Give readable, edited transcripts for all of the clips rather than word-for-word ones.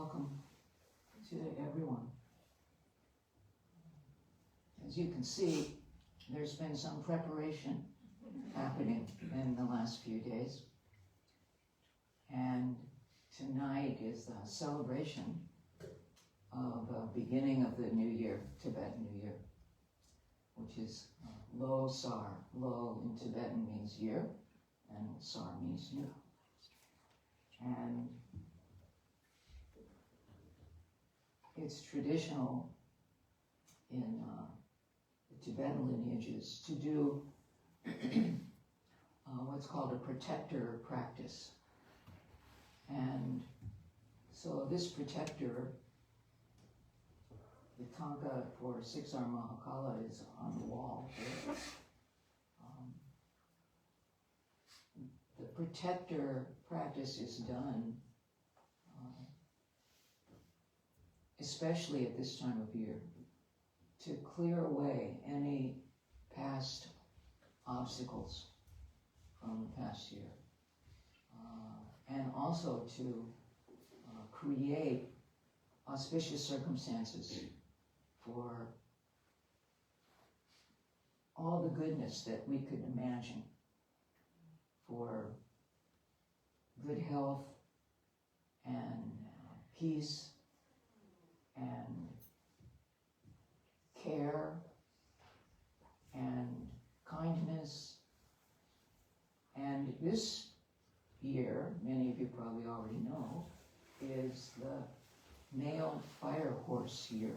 welcome to everyone. As you can see, there's been some preparation happening in the last few days. And tonight is the celebration of the beginning of the New Year, Tibetan New Year, which is Losar. Lo in Tibetan means year, and Sar means new. And it's traditional in the Tibetan lineages to do what's called a protector practice. And so this protector, the tanka for 6-arm Mahakala is on the wall here. The protector practice is done especially at this time of year to clear away any past obstacles from the past year, and also to create auspicious circumstances for all the goodness that we could imagine, for good health and peace and care and kindness. And this year, many of you probably already know, is the male fire horse year.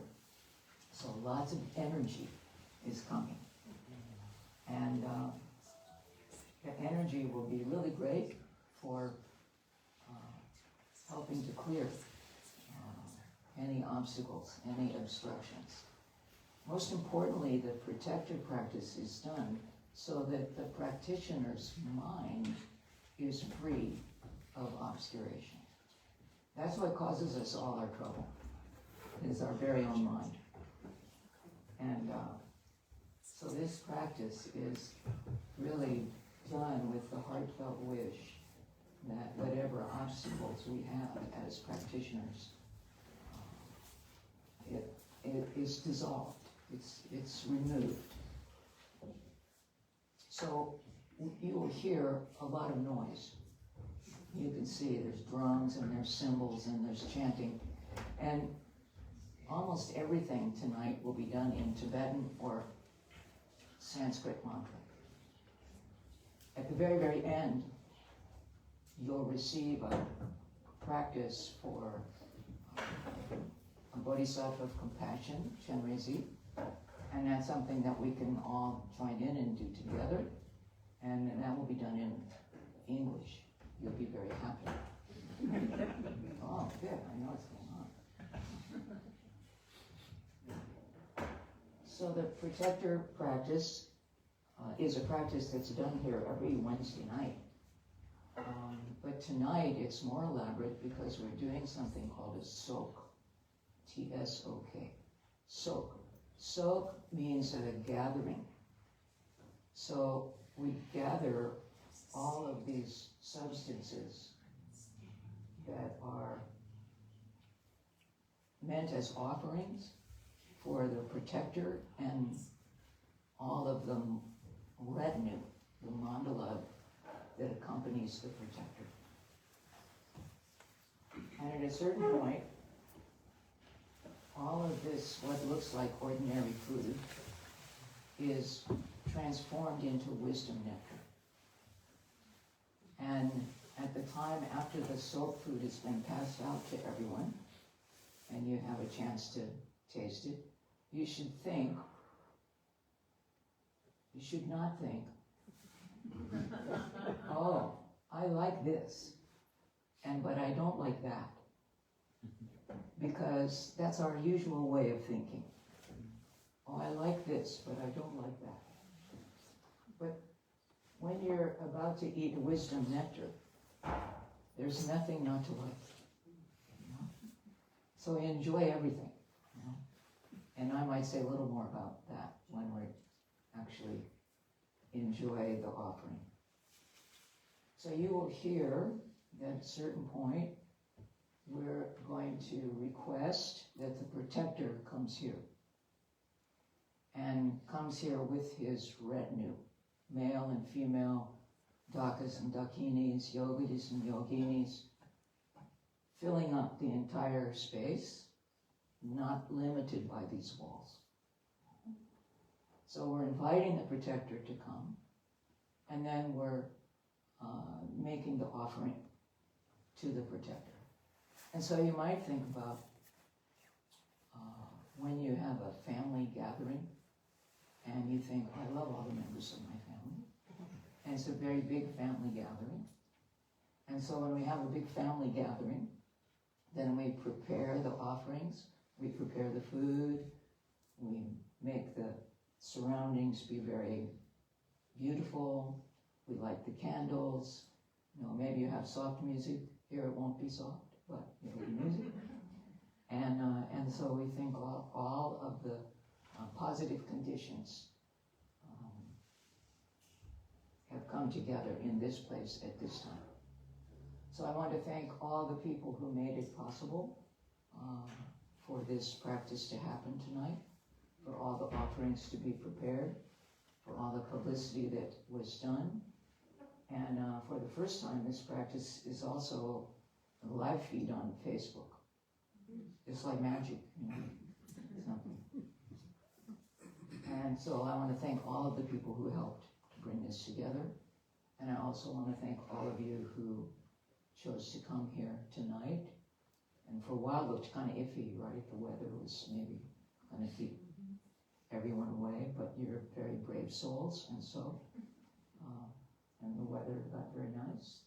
So lots of energy is coming. And the energy will be really great for helping to clear any obstacles, any obstructions. Most importantly, the protector practice is done so that the practitioner's mind is free of obscuration. That's what causes us all our trouble, is our very own mind. And so this practice is really done with the heartfelt wish that whatever obstacles we have as practitioners, it is dissolved, it's removed. So you will hear a lot of noise. You can see there's drums and there's cymbals and there's chanting. And almost everything tonight will be done in Tibetan or Sanskrit mantra. At the very, very end, you'll receive a practice for a bodhisattva of compassion, Chenrezi, and that's something that we can all join in and do together, and that will be done in English. You'll be very happy. Oh, good, I know what's going on. So the protector practice is a practice that's done here every Wednesday night. But tonight it's more elaborate because we're doing something called a sok. T-S-O-K. Sok. Sok means a gathering. So we gather all of these substances that are meant as offerings for the protector and all of the retinue, the mandala that accompanies the protector. And at a certain point, all of this, what looks like ordinary food, is transformed into wisdom nectar. And at the time after the soap food has been passed out to everyone, and you have a chance to taste it, you should think, you should not think, oh, I like this, but I don't like that. Because that's our usual way of thinking. Oh, I like this, but I don't like that. But when you're about to eat wisdom nectar, there's nothing not to like. You know? So enjoy everything. You know? And I might say a little more about that when we actually enjoy the offering. So you will hear that at a certain point, we're going to request that the protector comes here. And comes here with his retinue, male and female, dakas and dakinis, yogis and yoginis, filling up the entire space, not limited by these walls. So we're inviting the protector to come, and then we're making the offering to the protector. And so you might think about when you have a family gathering, and you think, I love all the members of my family. And it's a very big family gathering. And so when we have a big family gathering, then we prepare the offerings, we prepare the food, we make the surroundings be very beautiful, we light the candles, maybe you have soft music. Here it won't be soft, but it'll be music. And so we think all of the positive conditions have come together in this place at this time. So I want to thank all the people who made it possible for this practice to happen tonight, for all the offerings to be prepared, for all the publicity that was done. And for the first time, this practice is also a live feed on Facebook. It's like magic, something. And so I want to thank all of the people who helped to bring this together. And I also want to thank all of you who chose to come here tonight. And for a while it looked kind of iffy, right? The weather was maybe going to keep everyone away, but you're very brave souls, and so, and the weather got very nice.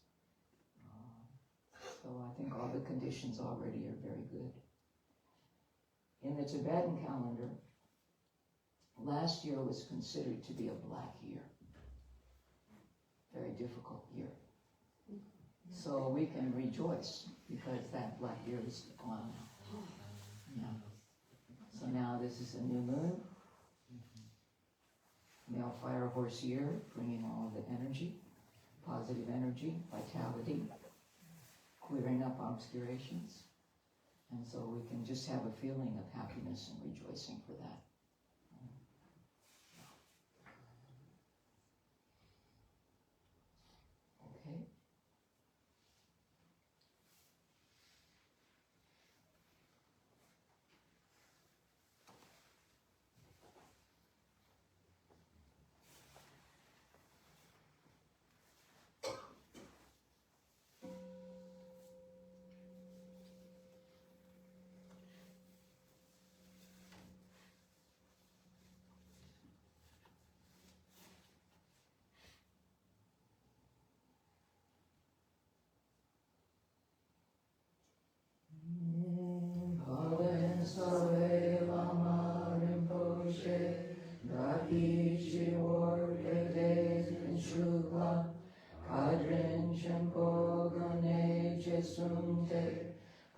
So I think all the conditions already are very good. In the Tibetan calendar, last year was considered to be a black year. Very difficult year. So we can rejoice because that black year is gone now. Yeah. So now this is a new moon. Male fire horse year, bringing all the energy, positive energy, vitality, clearing up obscurations. And so we can just have a feeling of happiness and rejoicing for that. Okay.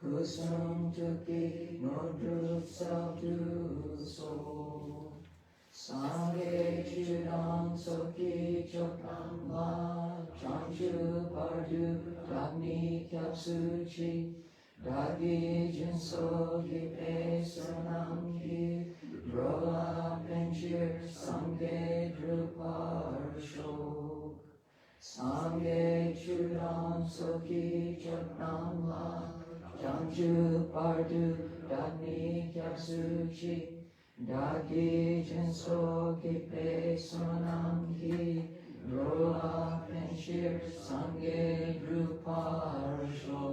Kusum tuki nodrup sabdu so Sangye chudam soki chokam la Chanchu pardu dagni kyapsuchi Dagi jinso gipe sanam ki Drola penchir sangye druparsho Sangye chudam soki chokam la Chanchu pardu dagni kyapsuchi Dagi jinso gipe sonam ki Drola penchir sangye druparsho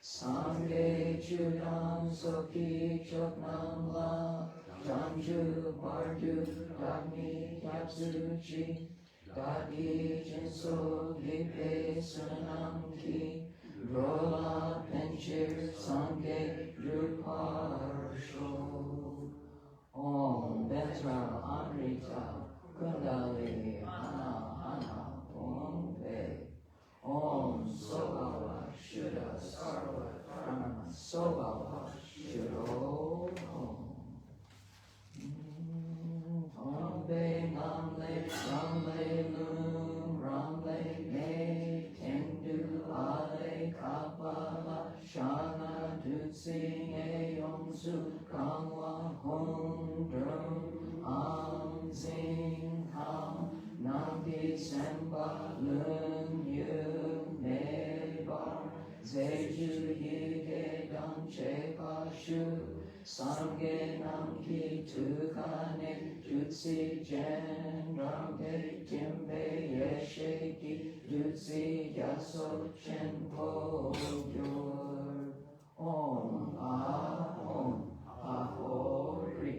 Sangye chudam soki choknam la Chanchu pardu dagni kyapsuchi Dagi jinso gipe sonam ki Drola penchir sangye druparsho Om Betra Amrita Kundali Hana Hana Pompe Om Sobhava Shuddha Sarva Karma Sobhava Shuddho Pompe Namle Ramle Lum Ramle Me Tendu Ale Kapala Shana Du sing a yong su kang wa hong drum ang sing kang nam pi sem ba lun yu ne bar zhe ju yi ge dang che pa shu sam ge nam ki tu ka ne ju si jen rang ge tim be ye she ki ju si ya so chen po yor om a ho ri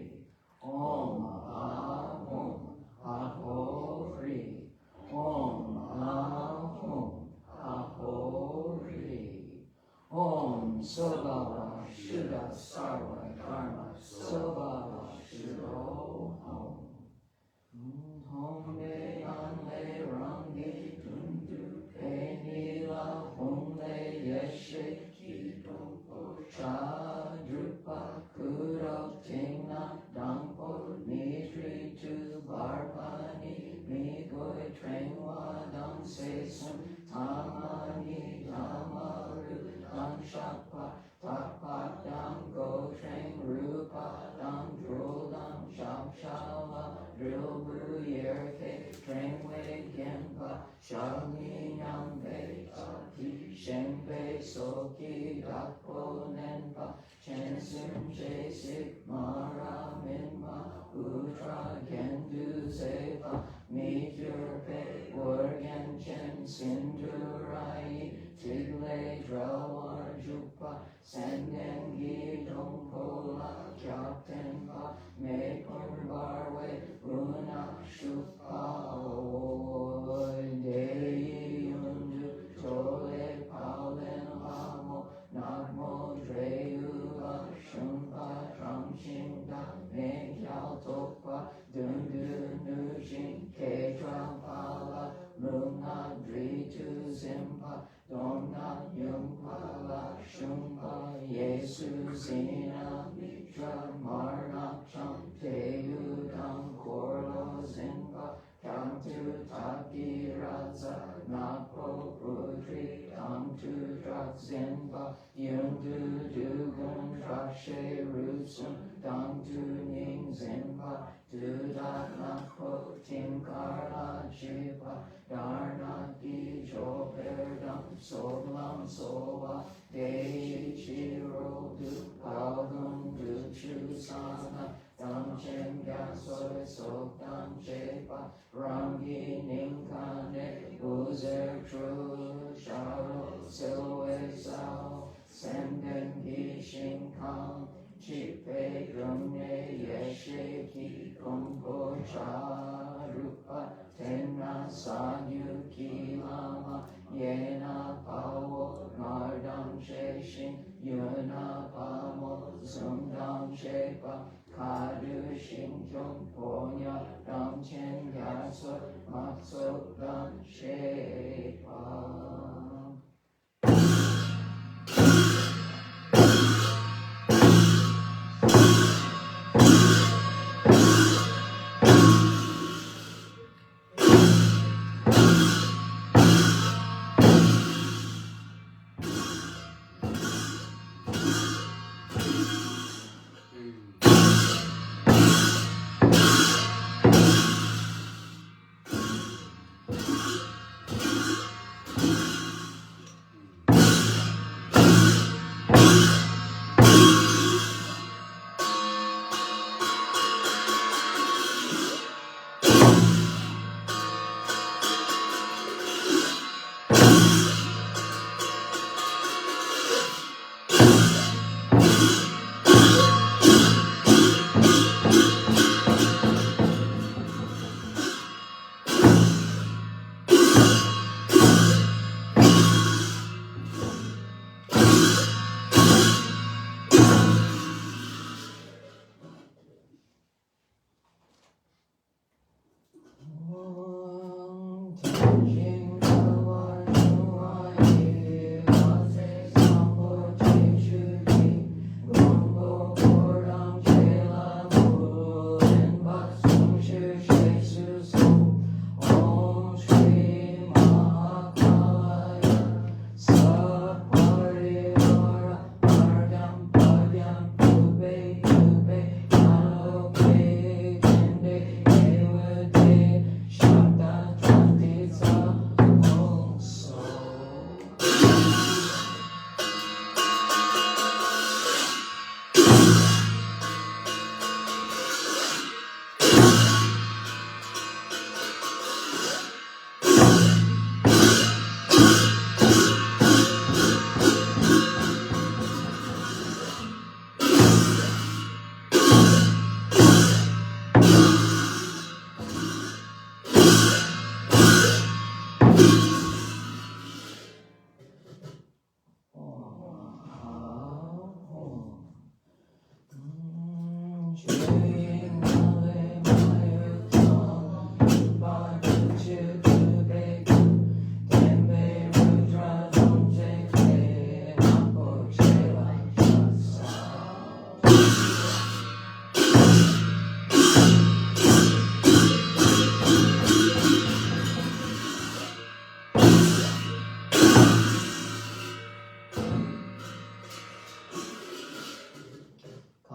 om a ho ri om a ho ri om sobhava shuddha sarva karma sobhava shuddho om hom ne an le rangi tuntu pe ni la hom le yeshe ki tonpo cha drupa kuro tingna dampo nidri tu barpani mi goi trengwa dam se sun tamani tamaru dam shakpa takpa dam go treng rupa dam drol dam shap shala drill bu yer ke treng wei genpa shani nyam bei ki shen bei soki dakpo nenpa chen sim che sik mara minma utra gendu seva meteor pe organ chen sindurai tigle drawar jupa senden gi dongpo la kyapten pa me barwe una shupa oi dei undu tole palen hamo nagmo dreu la shumpa tramshin da me kyal topa dundu nujin ke trampala luna dri tu zimpa donna yumpa la shumpa yesu zina mitra marna cham teyu dam korlo zimpa kantu taki raza napo putri kantu drak zimpa yundu dugun trakshe rusum dantu ning zimpa dudat napo tinkarla jipa darna ki joperdam soblam sova dei chiro du palgun du chusana dam chen gasoi sok dam chepa rangi ninkane uzer tru sharo silwe sao senden gi shinkang chipe grumne yeshe ki kumpo cha rupa tenna sanyu ki lama yena pawo mardam sheshin yuna pamo sundam shepa kadu shinkyong ponya dam chen yaso matso dam shepa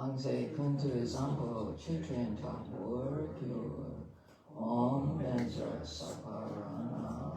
Kangse kuntu zambo chitrin ta pure Om Benzo Saparana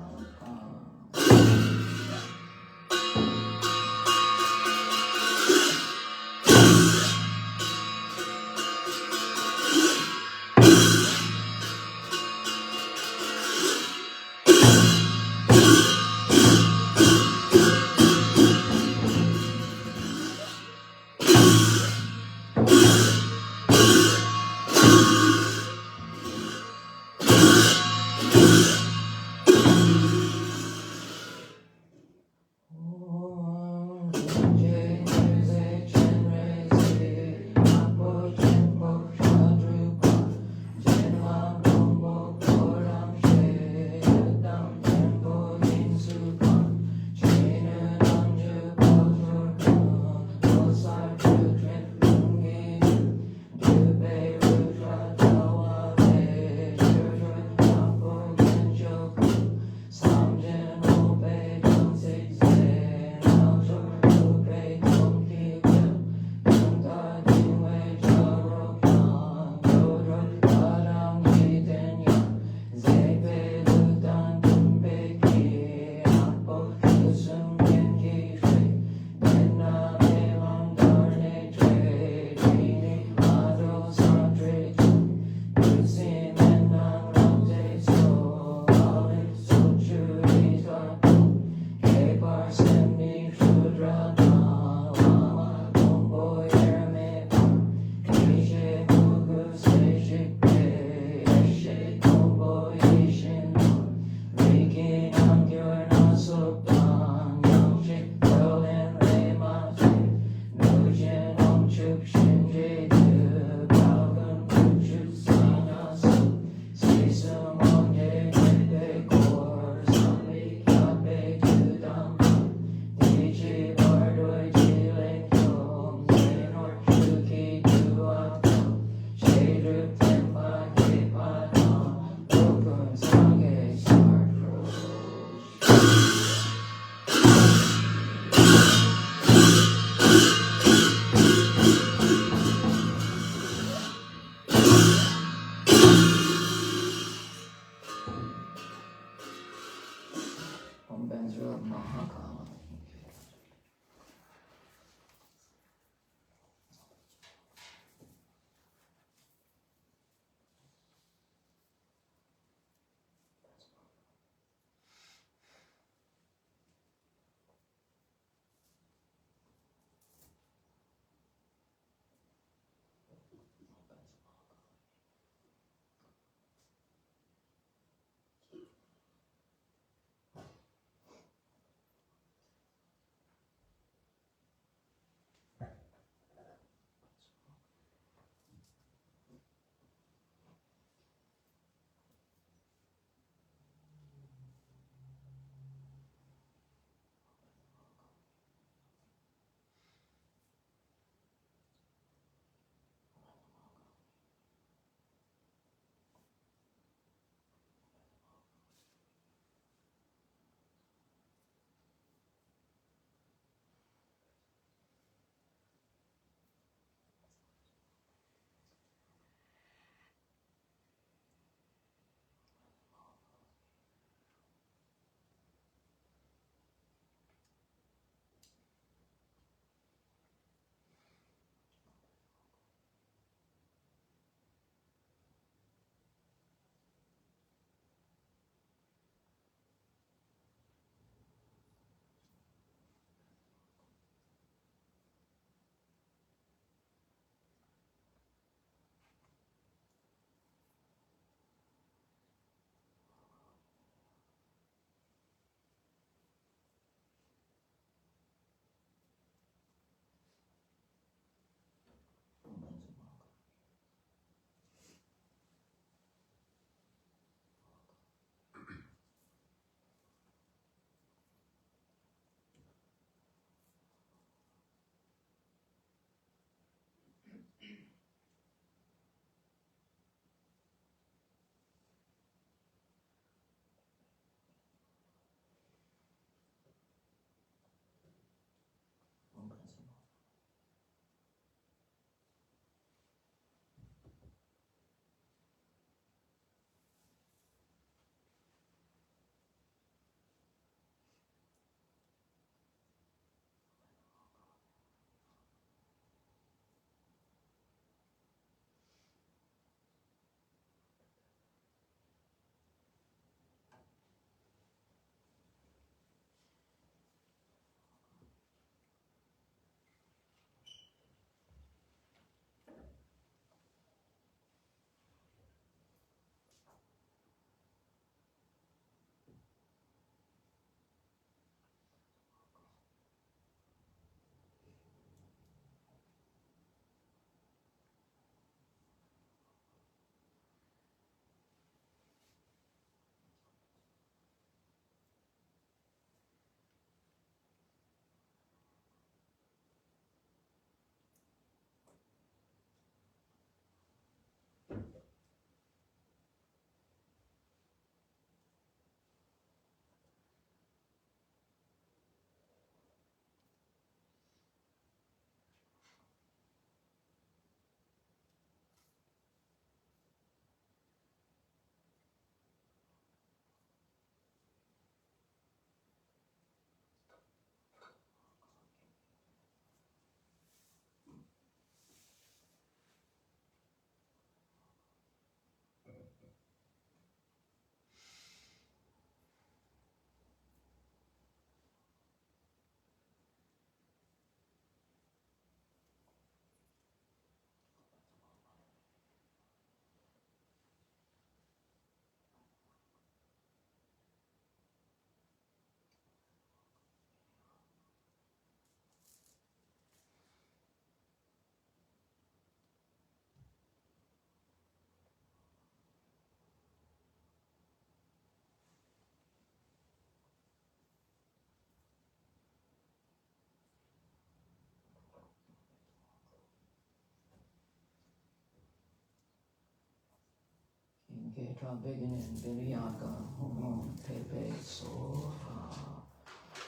Ketra beginning Vinyaka Om Pepe Soha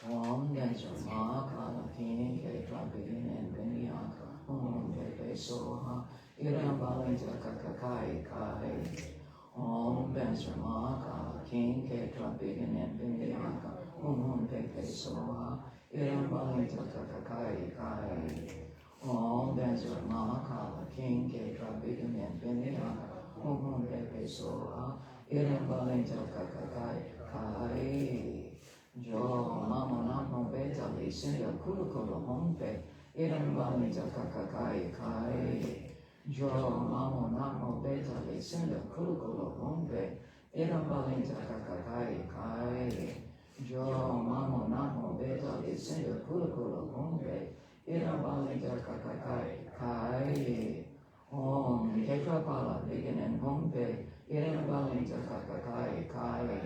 Om Dancer Makala King Ketra beginning Vinyaka Om Pepe Soha Iram Balinta Kakakai Kai Om Dancer Makala King Ketra beginning Vinyaka Om Pepe Soha Iram Balinta Kakakai Kai Om Dancer Makala King Ketra beginning Vinyaka Om Pepe Soha Iram Balinta Kakakai Kai Jo Mamo Namo Beta Lisinda Kulu Kulu Hompe Iram Balinta Kakakai Kai Jo Mamo Namo Beta Lisinda Kulu Kulu Hompe Iram Balinta Kakakai Kai Jo Mamo Namo Beta Lisinda Kulu Kulu Hompe Iram Balinta Kakakai Kai Om Ketrapala Beginning Hompe Iram Balinta Kakakai Kai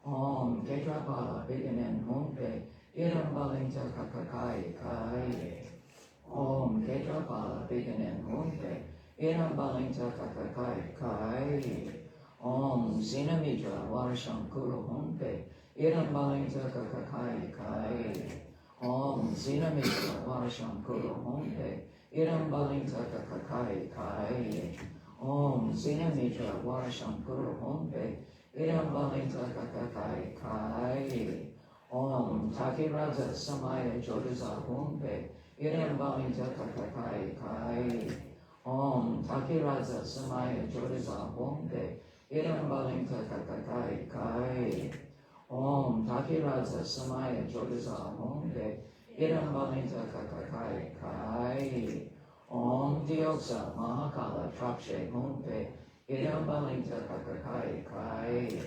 Om Ketrapala Beginning Hompe Iram Balinta Kakakai Kai Om Ketrapala Beginning Hompe Iram Balinta Kakakai Kai Om Sinamitra Varsham Kuru Hompe Iram Balinta Kakakai Kai Om Sinamitra Varsham Kuru Hompe Iram Balinta Kakakai Kai Om Sinamitra Varsham Kuru Hompe Iram Balinta Kakakai Kai Om Takiraja Samaya Jodaza Hompe Iram Balinta Kakakai Kai Om Takiraja Samaya Jodaza Hompe Iram Balinta Kakakai Kai Om Takiraja Samaya Jodaza Hompe Iram Balinta Kakakai Kai Om Dioksa Mahakala Trakshe Hompe Iram Balinta Kakakai Kai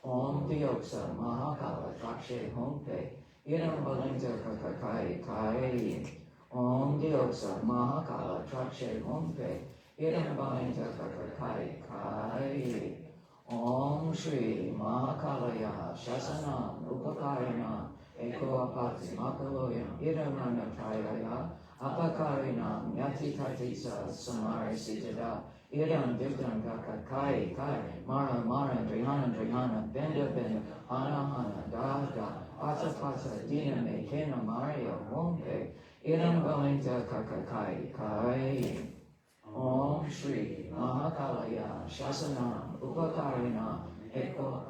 Om Dioksa Mahakala Trakshe Hompe Iram Balinta Kakakai Kai Om Dioksa Mahakala Trakshe Hompe Iram Balinta Kakakai Kai Om Shri Mahakalaya Shasanam Upakarina Eko Apati Makaloyam Iramana Trayaya Apakarinam Yati Tatisa Samari Sitada Iram Divdam Kakakai Kai Mara Mara Drihana Drihana Benda Benda Hana Hana Da Da Pata Pata Dina Mekena Mario Hompe Iram Balinta Kakakai Kai Om Shri Mahakalaya Shasanam Upakarina Eko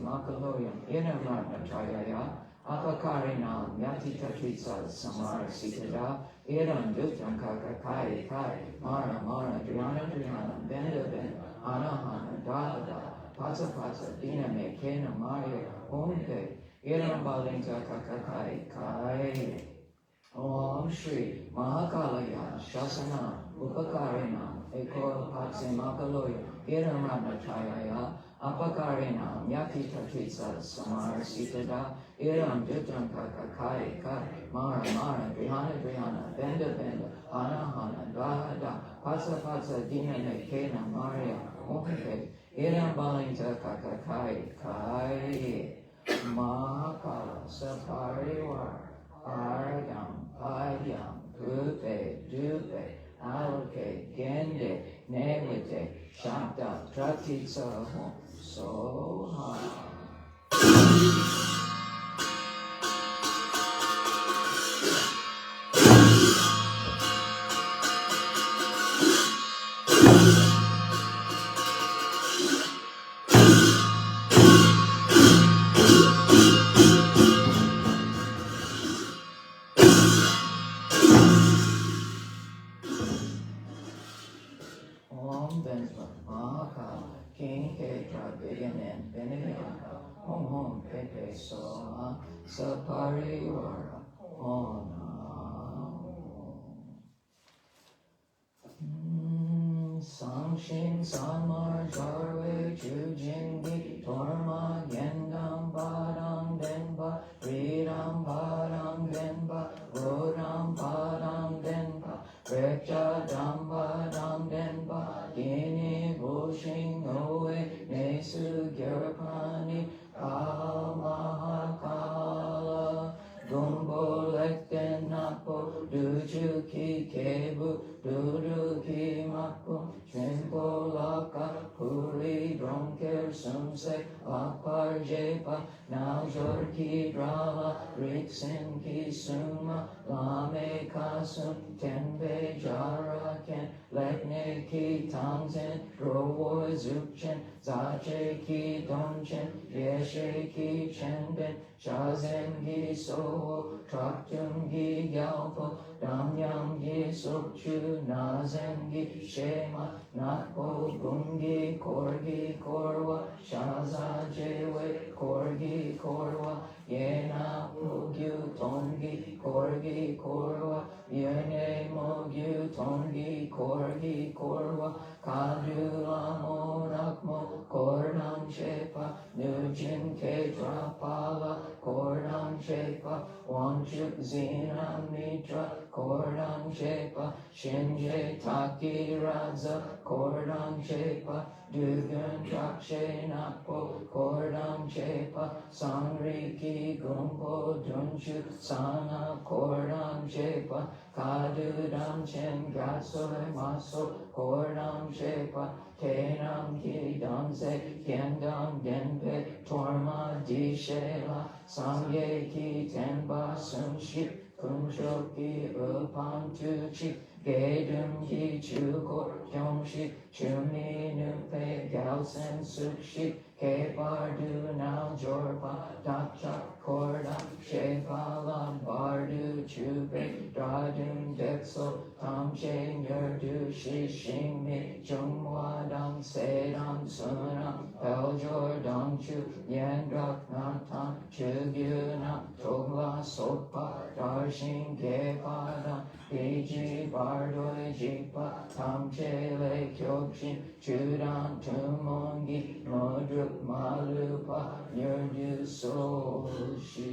Makaloyam Iramana Trayaya Apakarinam Yati Tatritsa Samara Sitada Iram Duttam Kakakai Kai Mara Mara Drihana Drihana Benda Benda Hana Hana Da Da Pata Pata Dina Mekena Mario Hompe Iram Balinta Kakakai Kai Om Shri Mahakalaya Shasana Upakarina Eko Makaloya Iramana Chayaya Apakarinam Yati Tatritsa Samara Sitada Iram Duttam Kakakai Kai Mara Mara Drihana Drihana Benda Benda Hana Hana Da Da Pata Pata Dina Mekena Maria Hompe Iram Balinta Kakakai Kai Mahakala Sapariwar Argam Padyam Pupe Dupe Alke Gende Nevite Shakta Tratitsa Soha Soha Sapariwara Sangshin Samar Jarwe Chujingi Torma Gendam Padam Denpa Ridam Padam Denpa Rodam Padam Denpa Recha Dam Padam Denpa Gini Bushing Owe Nesu Gyarapani Mahakala Gumbo Lekten Napo Du Chuki Kebu Duruki Mapu Trimpo Laka Puri Dronker Sumse Apar Jepa Naljor Drala Riksin Ki Suma Lame Kasum Tenbe Jara Ken Lekne Ki Tangzen Rowo Zukchen Zache Ki Donchen Yeshe Ki Chenben Shazen Gi So Traktum Gi Gyalpo Damyam Gi Sokchu Nazen Gi Shema Nakpo Bungi Korgi Korwa Shaza Jewe Korgi Korwa Yena Pugyu Tongi Korgi Korwa Yene Mogyu Tongi Korgi Korwa Kadula Monakmo Kordam Shepa Nujin Kedra Pala Kordam Shepa Wanchuk Zina Mitra Kordam Shepa Shinje Taki Raza Kordam Shepa Dugan Trakshe Napo Kordam Shepa Sanriki Gumpo Dunchu Sana Kordam Shepa Kadudam Chen Gatsoi Maso Kordam Shepa Tenam Ki Danse Kendam Denpe Torma Dishela Sangye Ki Tenba Sunship Kunshoki Upan Tuchi Gedum Ki Chuko Kyongshi Chumi Nupe Galsen Sukshi Kebardu Nal Jorpa Dacha Korda Shepala Bardu Chube Dradum Dexo Tamche Nerdu Shishing Mi Jungwadam Sedam Sunam Peljor Dangchu Yendrak Natan Chugyuna Togla Sopa Darshin Kepada Piji Bardoi Jipa Tamche Le Kyokshin Chudan Tumongi Modruk Malupa Nirdu Soshi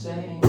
Teaching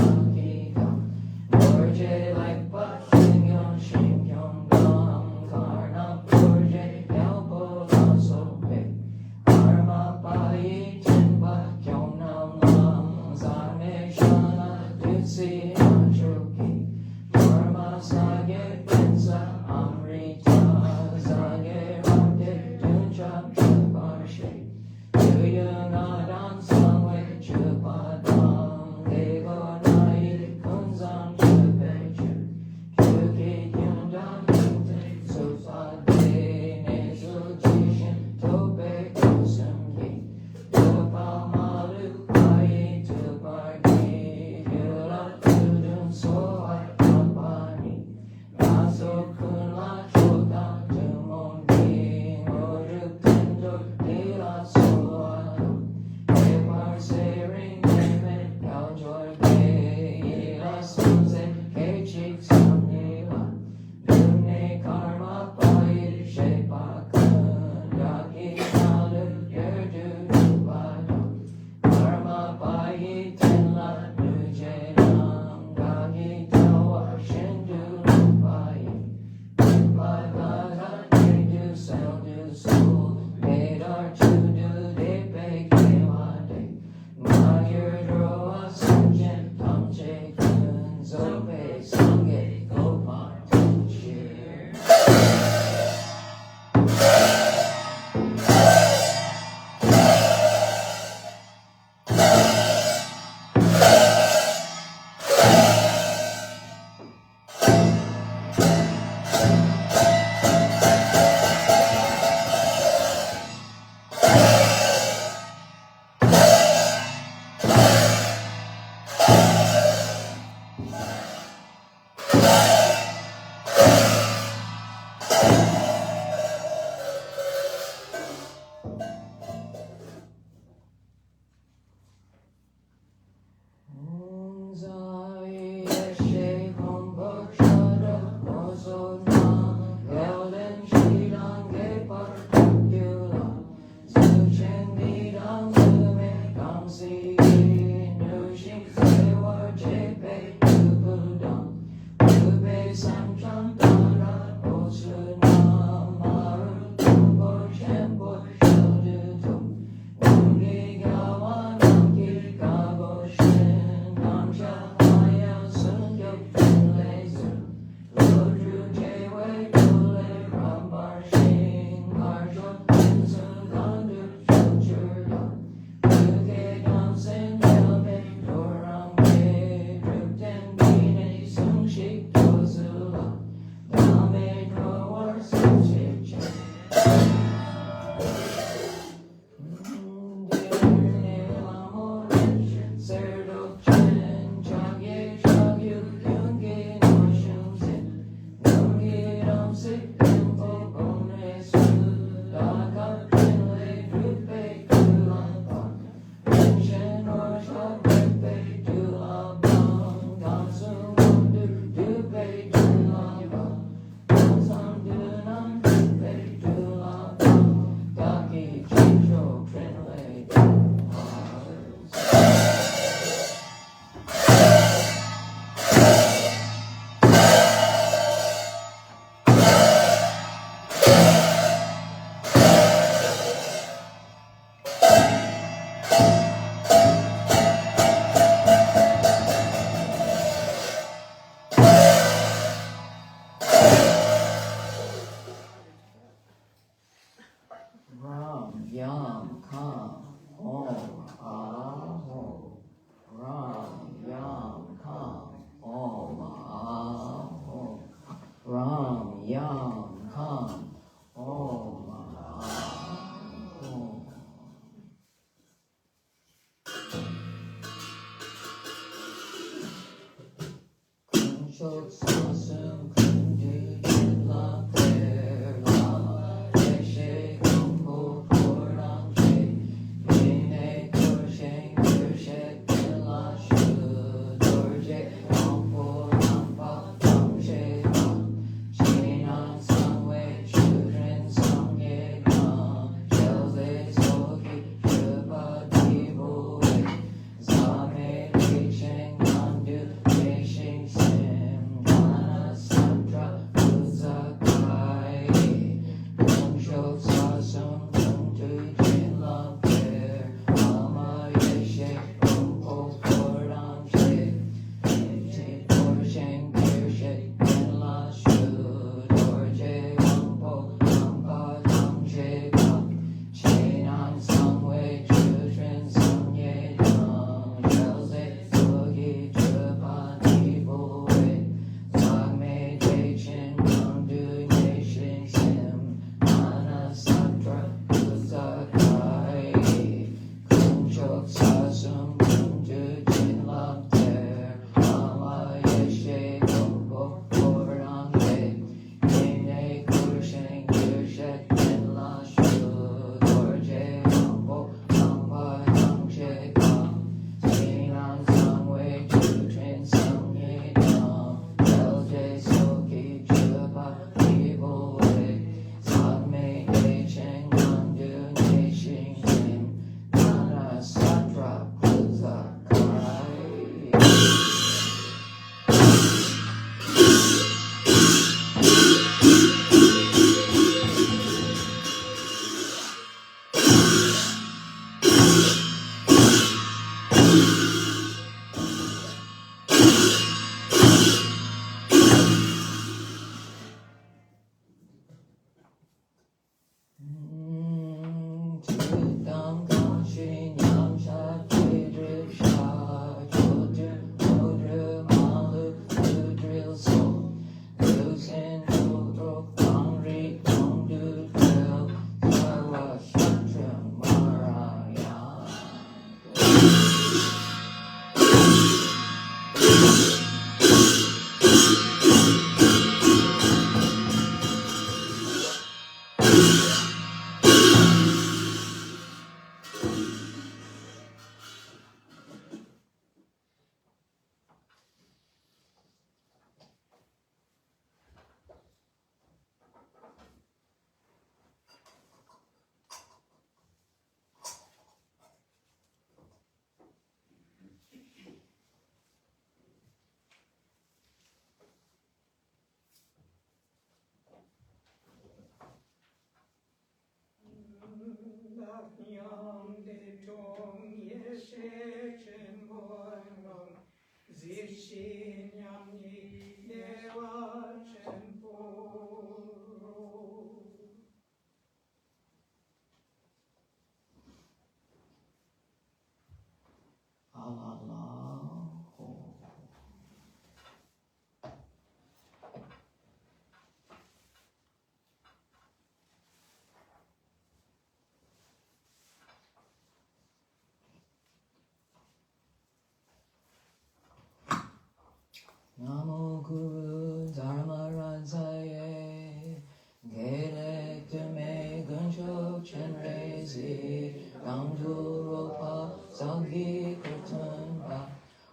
Namo Guru Dharma Rajaye Gelek Dume Gunchok Chenrezi Ramdu Ropa Sagi Kurtunba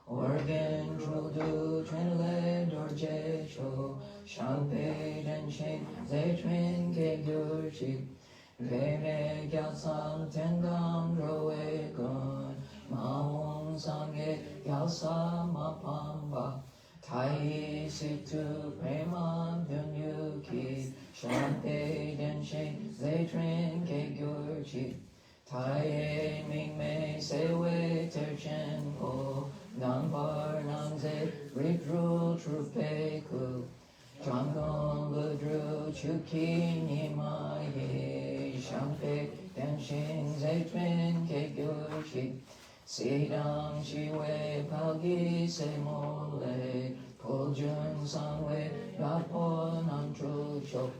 Organ Trudu Trenle Dorje Sho Shampe Denshin Zetrin Ke Gurchik Vele Gyalsam Tendam Roe Gun Maung Sange Gyalsam Apamba Tai Situ Preman Dunyuki Shampe Denshin Zetrin Ke Gurchik Tai Ming Me Sewe Terchen Ho Nambar Namze Ridru Trupeku Changon Ludru Chuki Nimaye Shampe Denshin Zetrin Ke Gurchik Sidam Shiwe Pagi Semole Poljun Sangwe Rapo Nantru Chok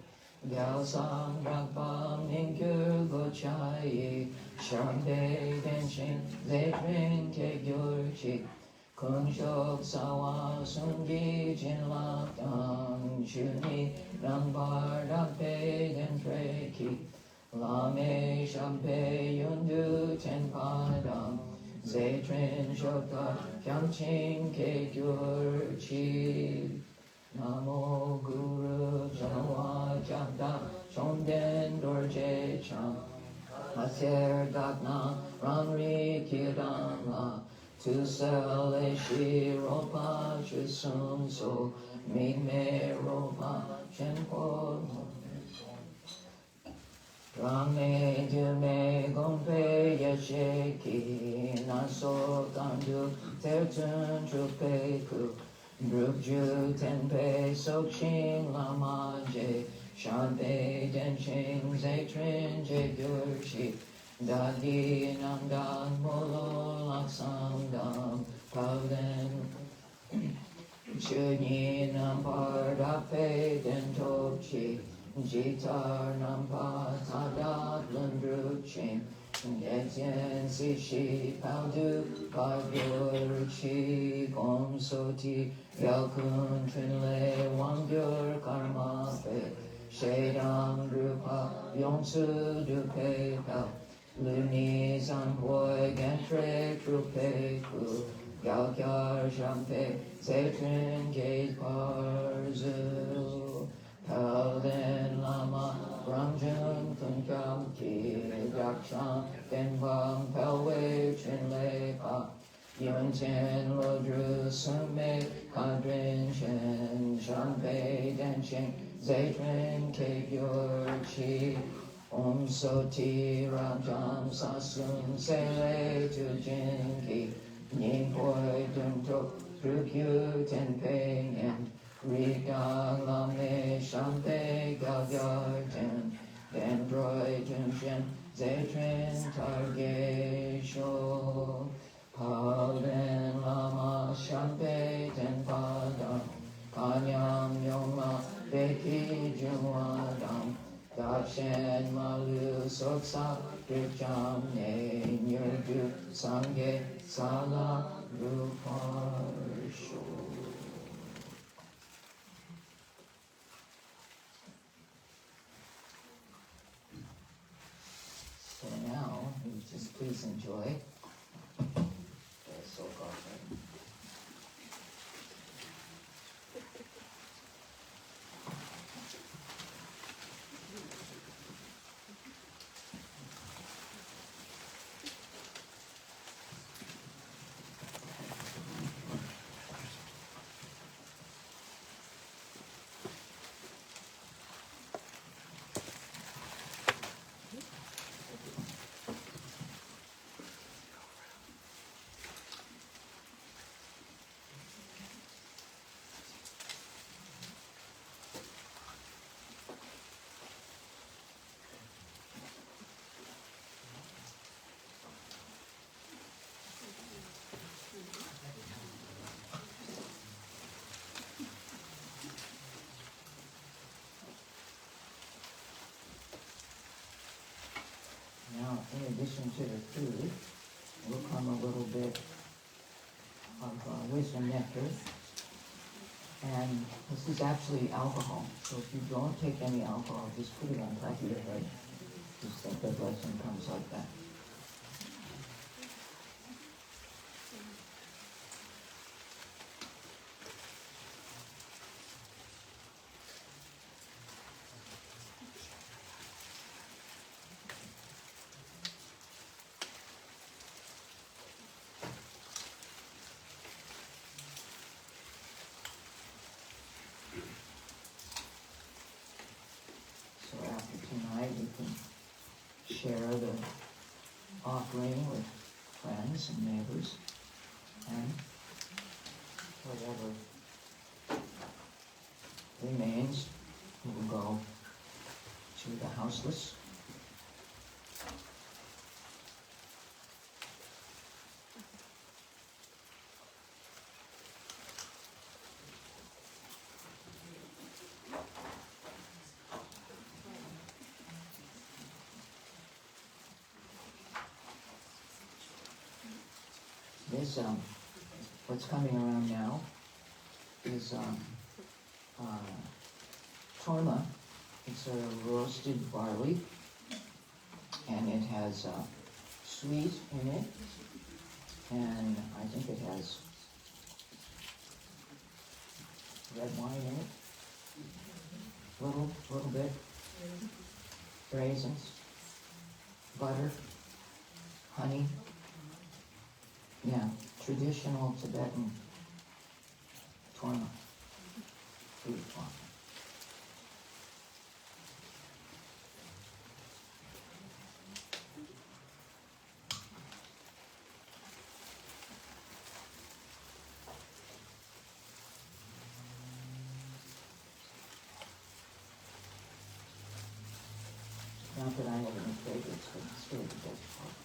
Gyal Sang Rakpam Ninkyur Gochayi Shampe Denshin Zetrin Ke Gurchik Kunshok Sawa Sungi Jinlap Dang Shuni Nambar Dape Dentreki Lame Shampe Yundu Tenpadam Zetrin Shokta Kyamchin Ke Gyurchi Namo Guru Jawa Jabda Shomden Dorje Cham Aser Dakna Ramri Kirdan La Tu Sele Shi Ropa Chisum So Mime Ropa Chenpo Rame Dume Gompe Yesheki Naso Kandu Tertun Chupeku Drupju Tenpe Sokshin Lamaje Shampe Denshin Zetrin Jegurshi Dadi Namdan Molo Laksandam Pavden Chuni Nampar Dape Dentopchi Jitar Nampa Tadat Lundruchin Getyen Sishi Paudu Pagurchi Gom Soti Yalkun Trinle Wangyur Karma Pe Shedam Drupa Yongsu Dupe Pao Luni Zangpoi Gentre Trupe Ku Galkyar Shampe Zetrin Gate Parzu Palden Lama Ramjun Kunkam Ki Daksham Denbang Palwe Chinle Pa Yun Chen Lodru Sume Kadrin Chen Shampe Denshin Zetrin Ke Gyorchi Om Soti Ramjam Sasun Sele Tujinki Nimpoi Duntok Drukyu Tenpengen Rika Lame Shampe Gagyarten Dendroi Junshin Zetrin Targesho Palen Lama Shampe Tenpadam Kanyam Yoma Beki Jumadam Dakshen Malu Soksa Drikjam Ne Nyurdu Sangye Sala Ruparsho consider food, will come a little bit of wisdom nectar. And this is actually alcohol. So if you don't take any alcohol, just put it on top of your head. Just think that blessing comes like that. Share the offering with friends and neighbors, and whatever remains will go to the houseless. This, what's coming around now is torma. It's a roasted barley, and it has sweet in it, and I think it has red wine in it, little bit, raisins, butter, honey. Yeah, traditional Tibetan torma, food form. Not that I have any favorites, but it's really the best part.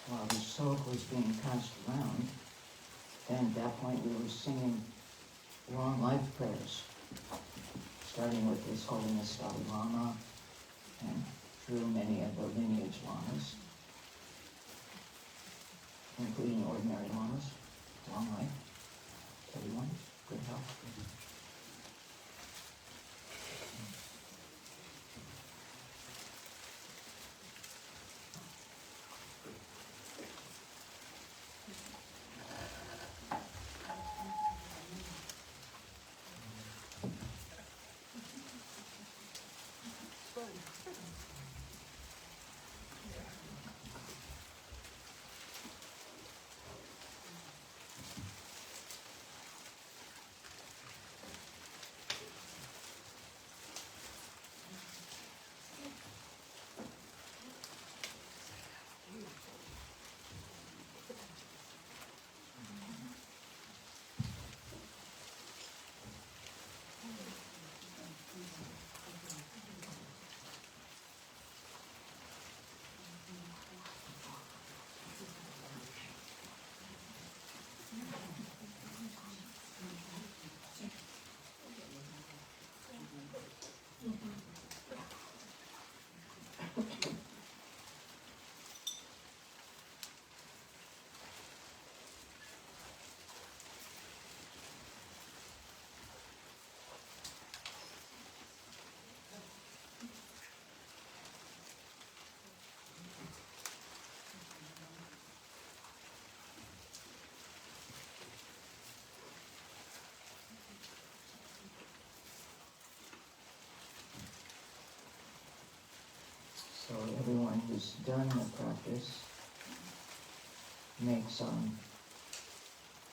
While the soap was being passed around, then at that point we were singing long life prayers, starting with His Holiness Dalai Lama and through many of the lineage lamas, including ordinary lamas. Long life, everyone, good health. So everyone who's done the practice makes an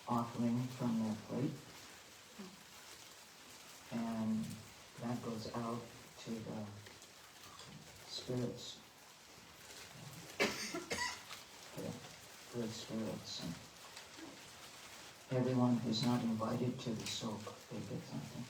offering from their plate, and that goes out to the spirits, the good spirits, and everyone who's not invited to the soak, they get something.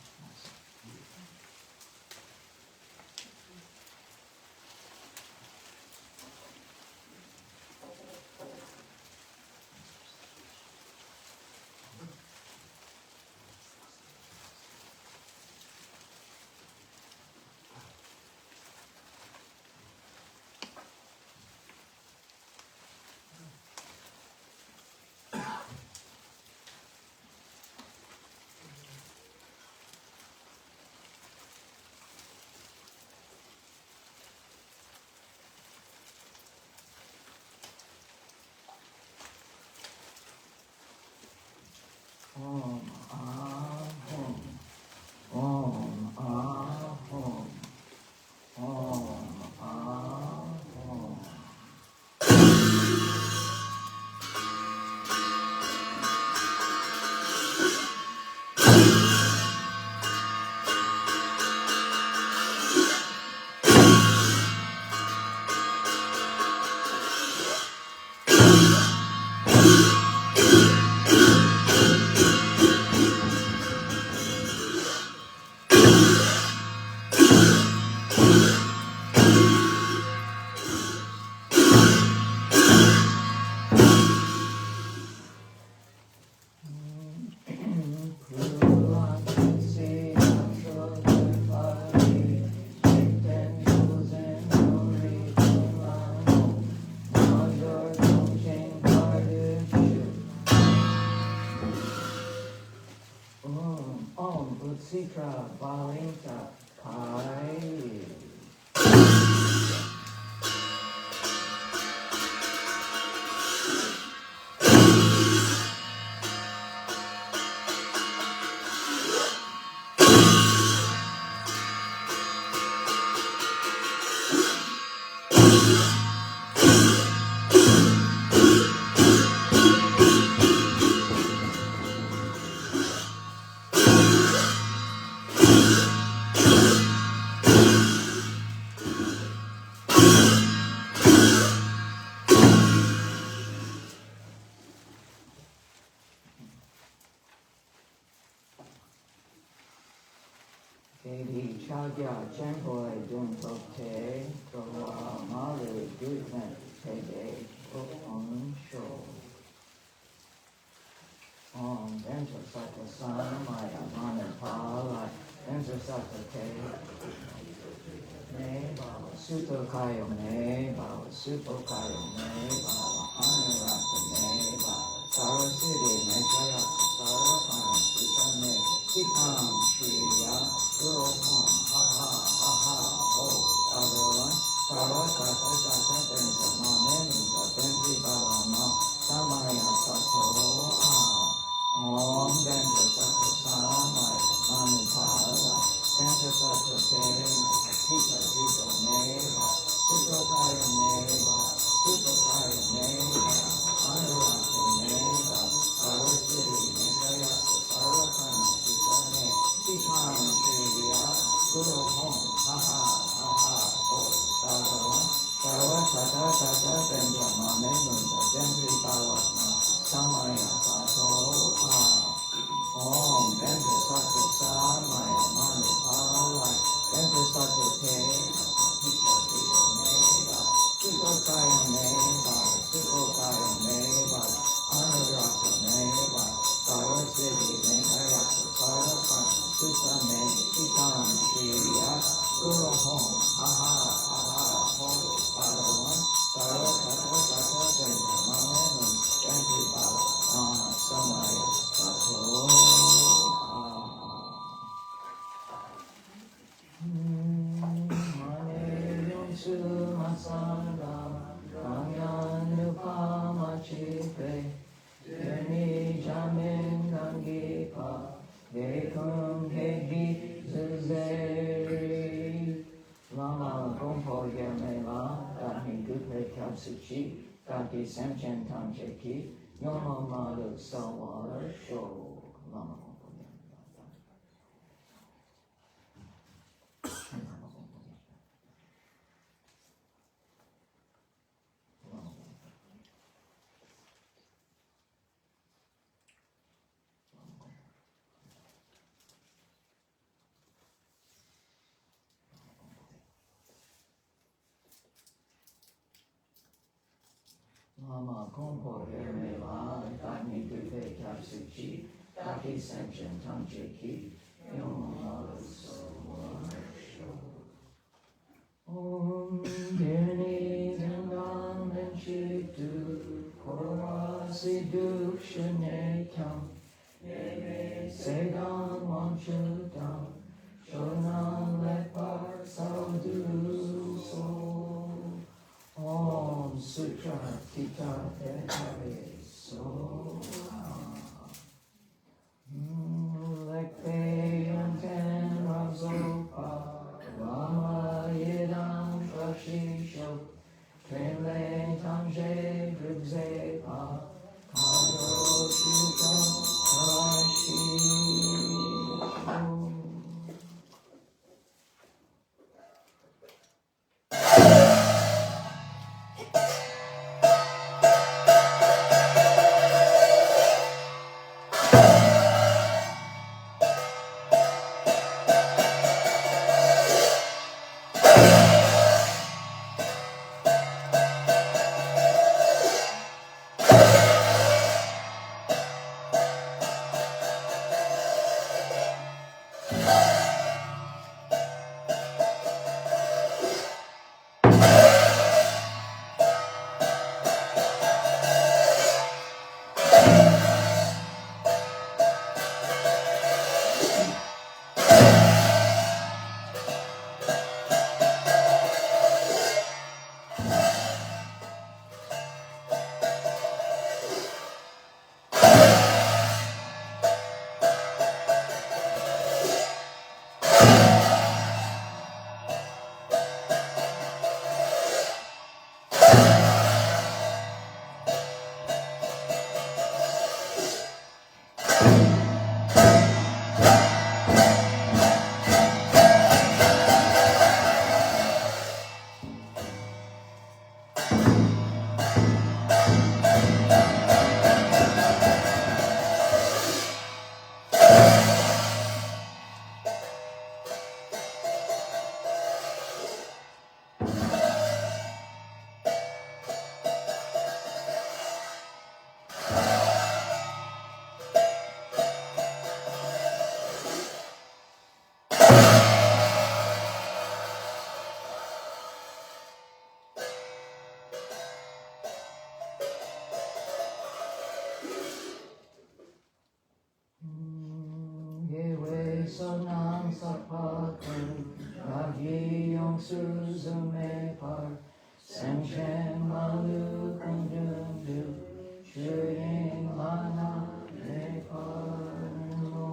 Om Ahom. Om Ahom. Om Ahom. Sitra Valinta Pai. Baby Chagya Chenpoy Duntote Towa Malu Dutman Tede Om Sho Om Ventus Sato Samaya Manu Pala Enter Sato Te Ne Baba Suto Kayo Ne Baba Suto Kayo Ne Baba Anurata Ne Baba Sara Siddhi Ne Jaya Sara Pana Sita Ne Sikam Shriya Guru Hom Ha Ha Ha Ha Ho Sara Sara Kata Kata Benja Mane Nusa Benji Baba Ma Samaya Sato Om Benja Sato Samaya Manu Pala Benja Sato Te Pita Pito Neva Pito Kaya Neva Pito Kaya Neva Anurata Neva Sarasiri Neva Sarakana Pita Ne Sikam Shriya Guru Hom Ha Ha Ha Ha Ho Sara Sara Kata Kata Benja Mane Nusa Benji Baba Ma Samaya Sato Om Benja Sato Samaya Manu Pala Benja Sato Te Pita Pito Neva Pito Kaya Neva Pito Kaya Neva Anurata Neva Sarasiri Neva Sarakana Pita Ne Sikam Shriya Guru Hom Ha Ha Ha Ha Ho Sara Sara Kata Kata Benja Mane Nusa Benji Baba Ma Samaya Sato Mane Yonsu Masada Ramyan Nupama Chipe Deni Jamin Nangipa Dekum Hegi Zuzeri Lama Gompo Yamela Dani Gupe Kapsuchi Daki Semchen Tamcheki Yomo Malu Sawara Sho Lama Gompo Yamela Lama Gompo Yamela Dani Gupe Kapsuchi Daki Semchen Tamcheki Yomo Malu Sawara Sho Om Deni Dandan Shitu Korasi Dukshane Kam Sedan Manchutam Shonan Lepar Sadhu So Om Sutra Tika Dekare So Lekpe Yanten Razopa Rama Yedam Prashisho Trele Tanje Drugzepa Kado Shutam Prashisho Senchen Malu Kundundu, Shuyin Lana Neparno.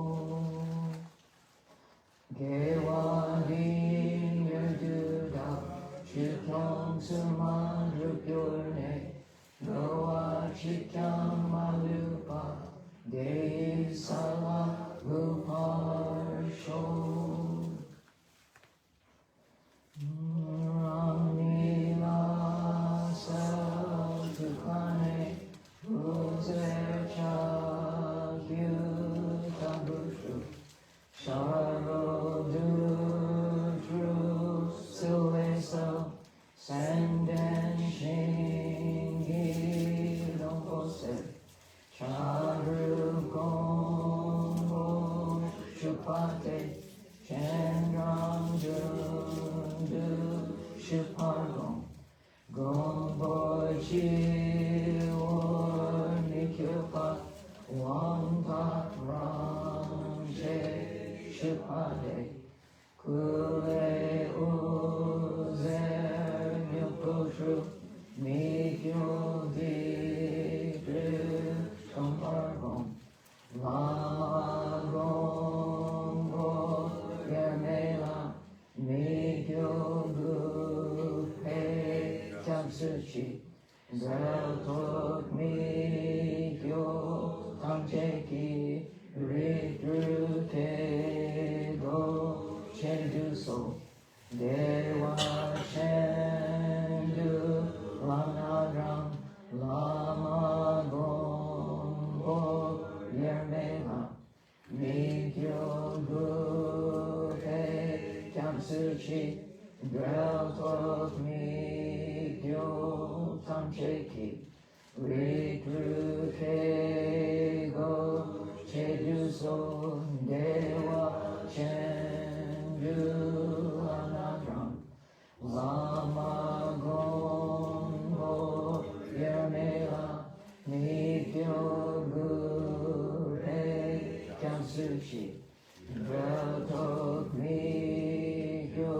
Gewadi Yerduda, Shutong Suman Rupurne, Goa Chikyam Malupa, Dei Sala Ruparsho. Ramila Satukane, Uzecha Gyutabushu, Sharodudru Silvesa, Sanden Shingi Dombose, Chadru Gombo Chupate, Chandram Jundu Shupargom, Gombo Chiwar Nikyupa, Wampat Ramje Shupade, Kule Uzer Nyupushu, Mikyo Didru Shampargom, Lama Gombo Yermela, Mikyo Gupe Tamsuchi, Zeltok Mikyo Tamcheki, Ridrute Go Cheduso, Dewa Shendu Lanadram, Lama Gombo Yermela, Mikyo Gupe Tamsuchi, Zeltok Mikyo Tamcheki, Ridrute Go Cheduso, Dewa Shendu Anadram, Lama Gombo Yermela, Mikyo Gupe Tamsuchi, Zeltok Mikyo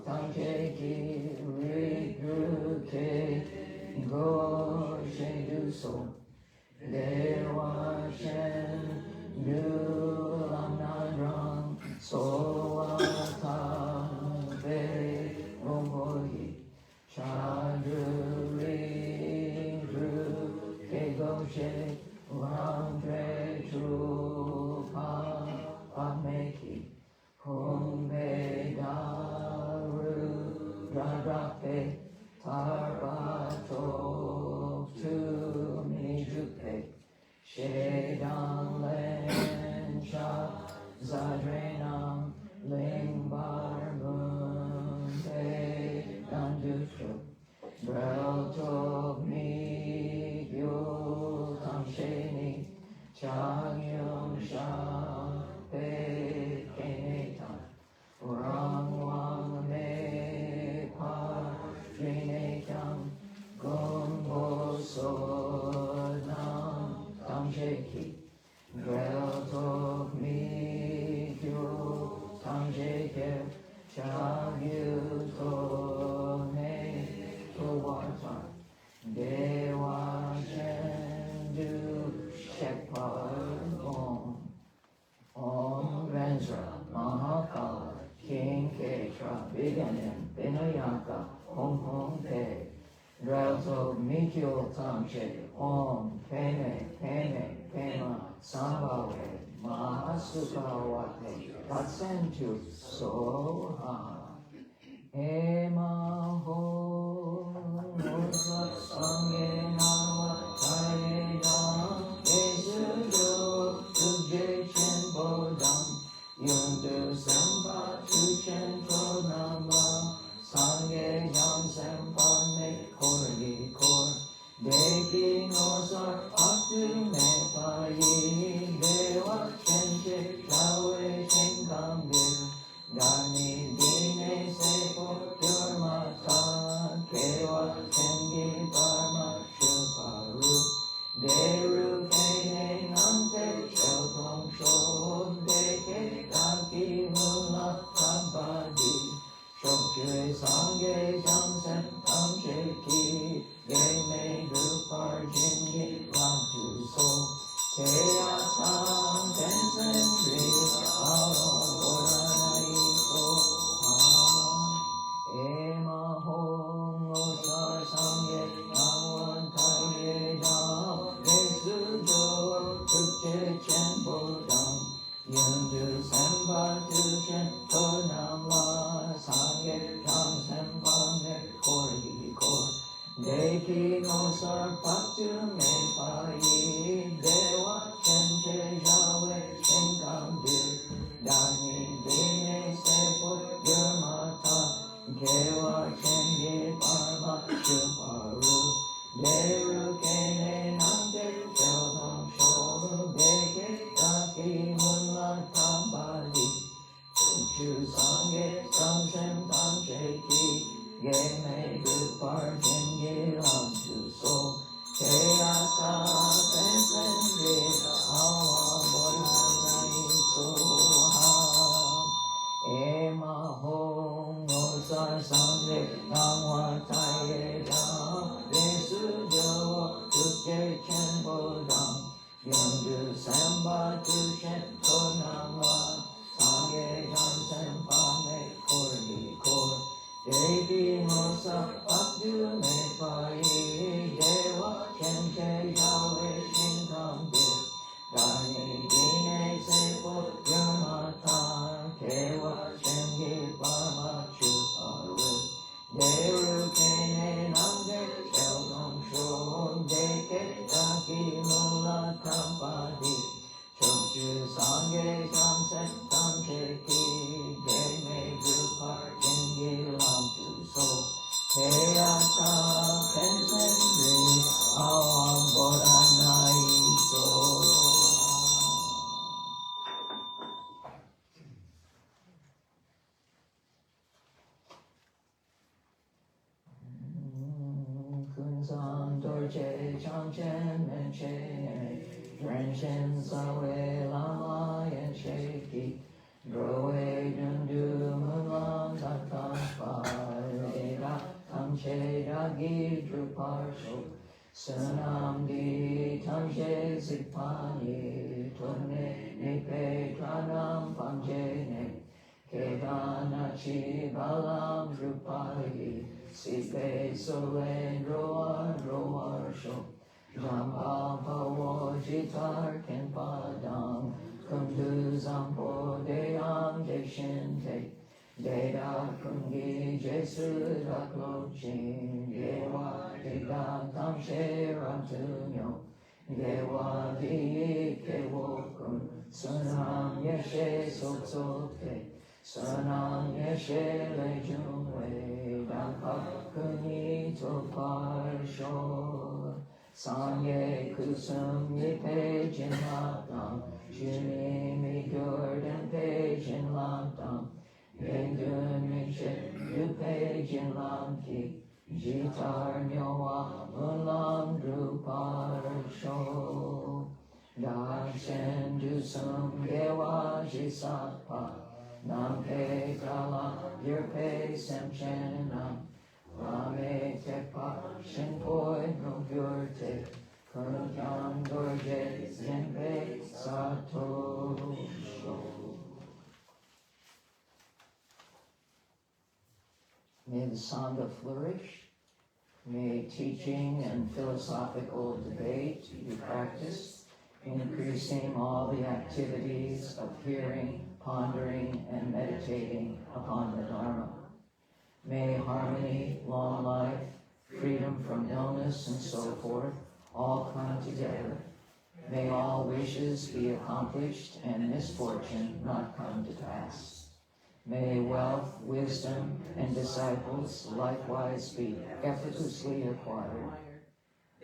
Tamcheki, Ridrute Go Cheduso, Dewa Shendu Anadram, Soata Ve Rombohi, Chadru Ridru Kegoshe, Ramdre Trupa Pameki, Humbe Daru Dradrape, Tarbato Tu Mijupe, Shedan Lensha Zadrenam Lingbar Munde Dandushu, Breltog Migyo Tamsheni, Chagyam Shape Kenetam, Rangwang Me Par Trinetam, Gombo Sodam Tamsheki, Breltog Migyo Tamsheke, Chagyu Tone Tuwata, Dewa Shendu Shekpar Om Vensra Mahakala, King Ketra, Biganim, Vinayaka, Hom Te, Reltog Mikyo Tamche, Om Peme, Peme, Pema, Sambhave, Mahasukawate, Tatsentu, Soha, Ema Ho, Mudra Sange Nama, Taye Dam, Esuyo, Tuje Chen Bodam, Yundu Sempa, Tuchen Pronama, Sange Jam Sempa, Me Korgi Kor, Deki Nosar, Atu Me Payi, Dewa Chenche, Lawe Chenkambir, Dani Dine Seko, Purmata, Kewa Chengi Parma, Shuparu, Deru Kene Nante, Sheltong Shod, Deke Taki Mula Kampadi, Shokjue Sange Jamsen Tamche Keyatam Tensendri Avam Boranai Soham Ema Hong Losar Sangha Nangwan Taye Dam Desu Jo Tukche Chen Bodam Yundu Semba Tuchen Tonam La Sangha Jam Semba Me Kori Kor Deki Losar Paktu Me Payi Dewa Chenche Jawe Shenkam Dir Dani Dine Sepo Yermata Kewa Chenge Parma Chuparu Deru Kene Nante Sheldam Shodu Deke Taki Munla Tambali Chu Sangye Samsem Tamcheki Game Gupar Jengi Lam Tu So Keyata Pensenri Awa Boranai Soham Ema Hong Losar Sangre Nangwa Taye Dam Desu Jo Tukche Chen Bodam Yundu Samba Tuchen Tonamwa Sangye Jam Sempa Me Kori Kor Devi Mosa Abdu Me Payi Dewa Chenche Jawe Shinkam Dir Dani Dine Sepo Yamata Kewa Chengi Parma Chuparu Deru Kene Namge Sheldam Shom Deke Taki Mula Tampadi Chochu Sangye Jamset Tamcheki Game Gupar Chengi Lam Tu So Keyata Pensendri Awam Boranai Soham Kunsan Dorje Changchen Menche Drenchen Sawe Lama Yeshe Growe Dundu Mulan Tatan Pareda Tamche Dagi Druparsho Sunam Di Tamche Zipani Tunne Nipe Tranam Panjene Kedana Chi Balam Drupayi Sipe Solen Roar Roar Sho Jamba Pawo Jitar Kenpadam Kundu Zampo Deyam Deshinte Deda Kungi Jesu Daklochin Yewa Deda Tamshe Rantunyo Yewa Di Kewokun Sunam Yeshe Sotsote Sunam Yeshe Lejunwe Dampa Kuni Toparsho Sangye Kusum Yipe Jinlatam Juni Migurdan Pe Jinlatam Yendun Miche Yupe Jinlamki Jitar Nyowa Ulam Druparsho Darshan Dusum Gewa Jisapa Nampe Kala Yurpe Semchenam Rame Tepa Shinpoi Nogurte Kunjam Dorje Zenpe Sato May the Sangha flourish. May teaching and philosophical debate be practiced, increasing all the activities of hearing, pondering, and meditating upon the Dharma. May harmony, long life, freedom from illness, and so forth all come together. May all wishes be accomplished and misfortune not come to pass. May wealth, wisdom, and disciples likewise be effortlessly acquired.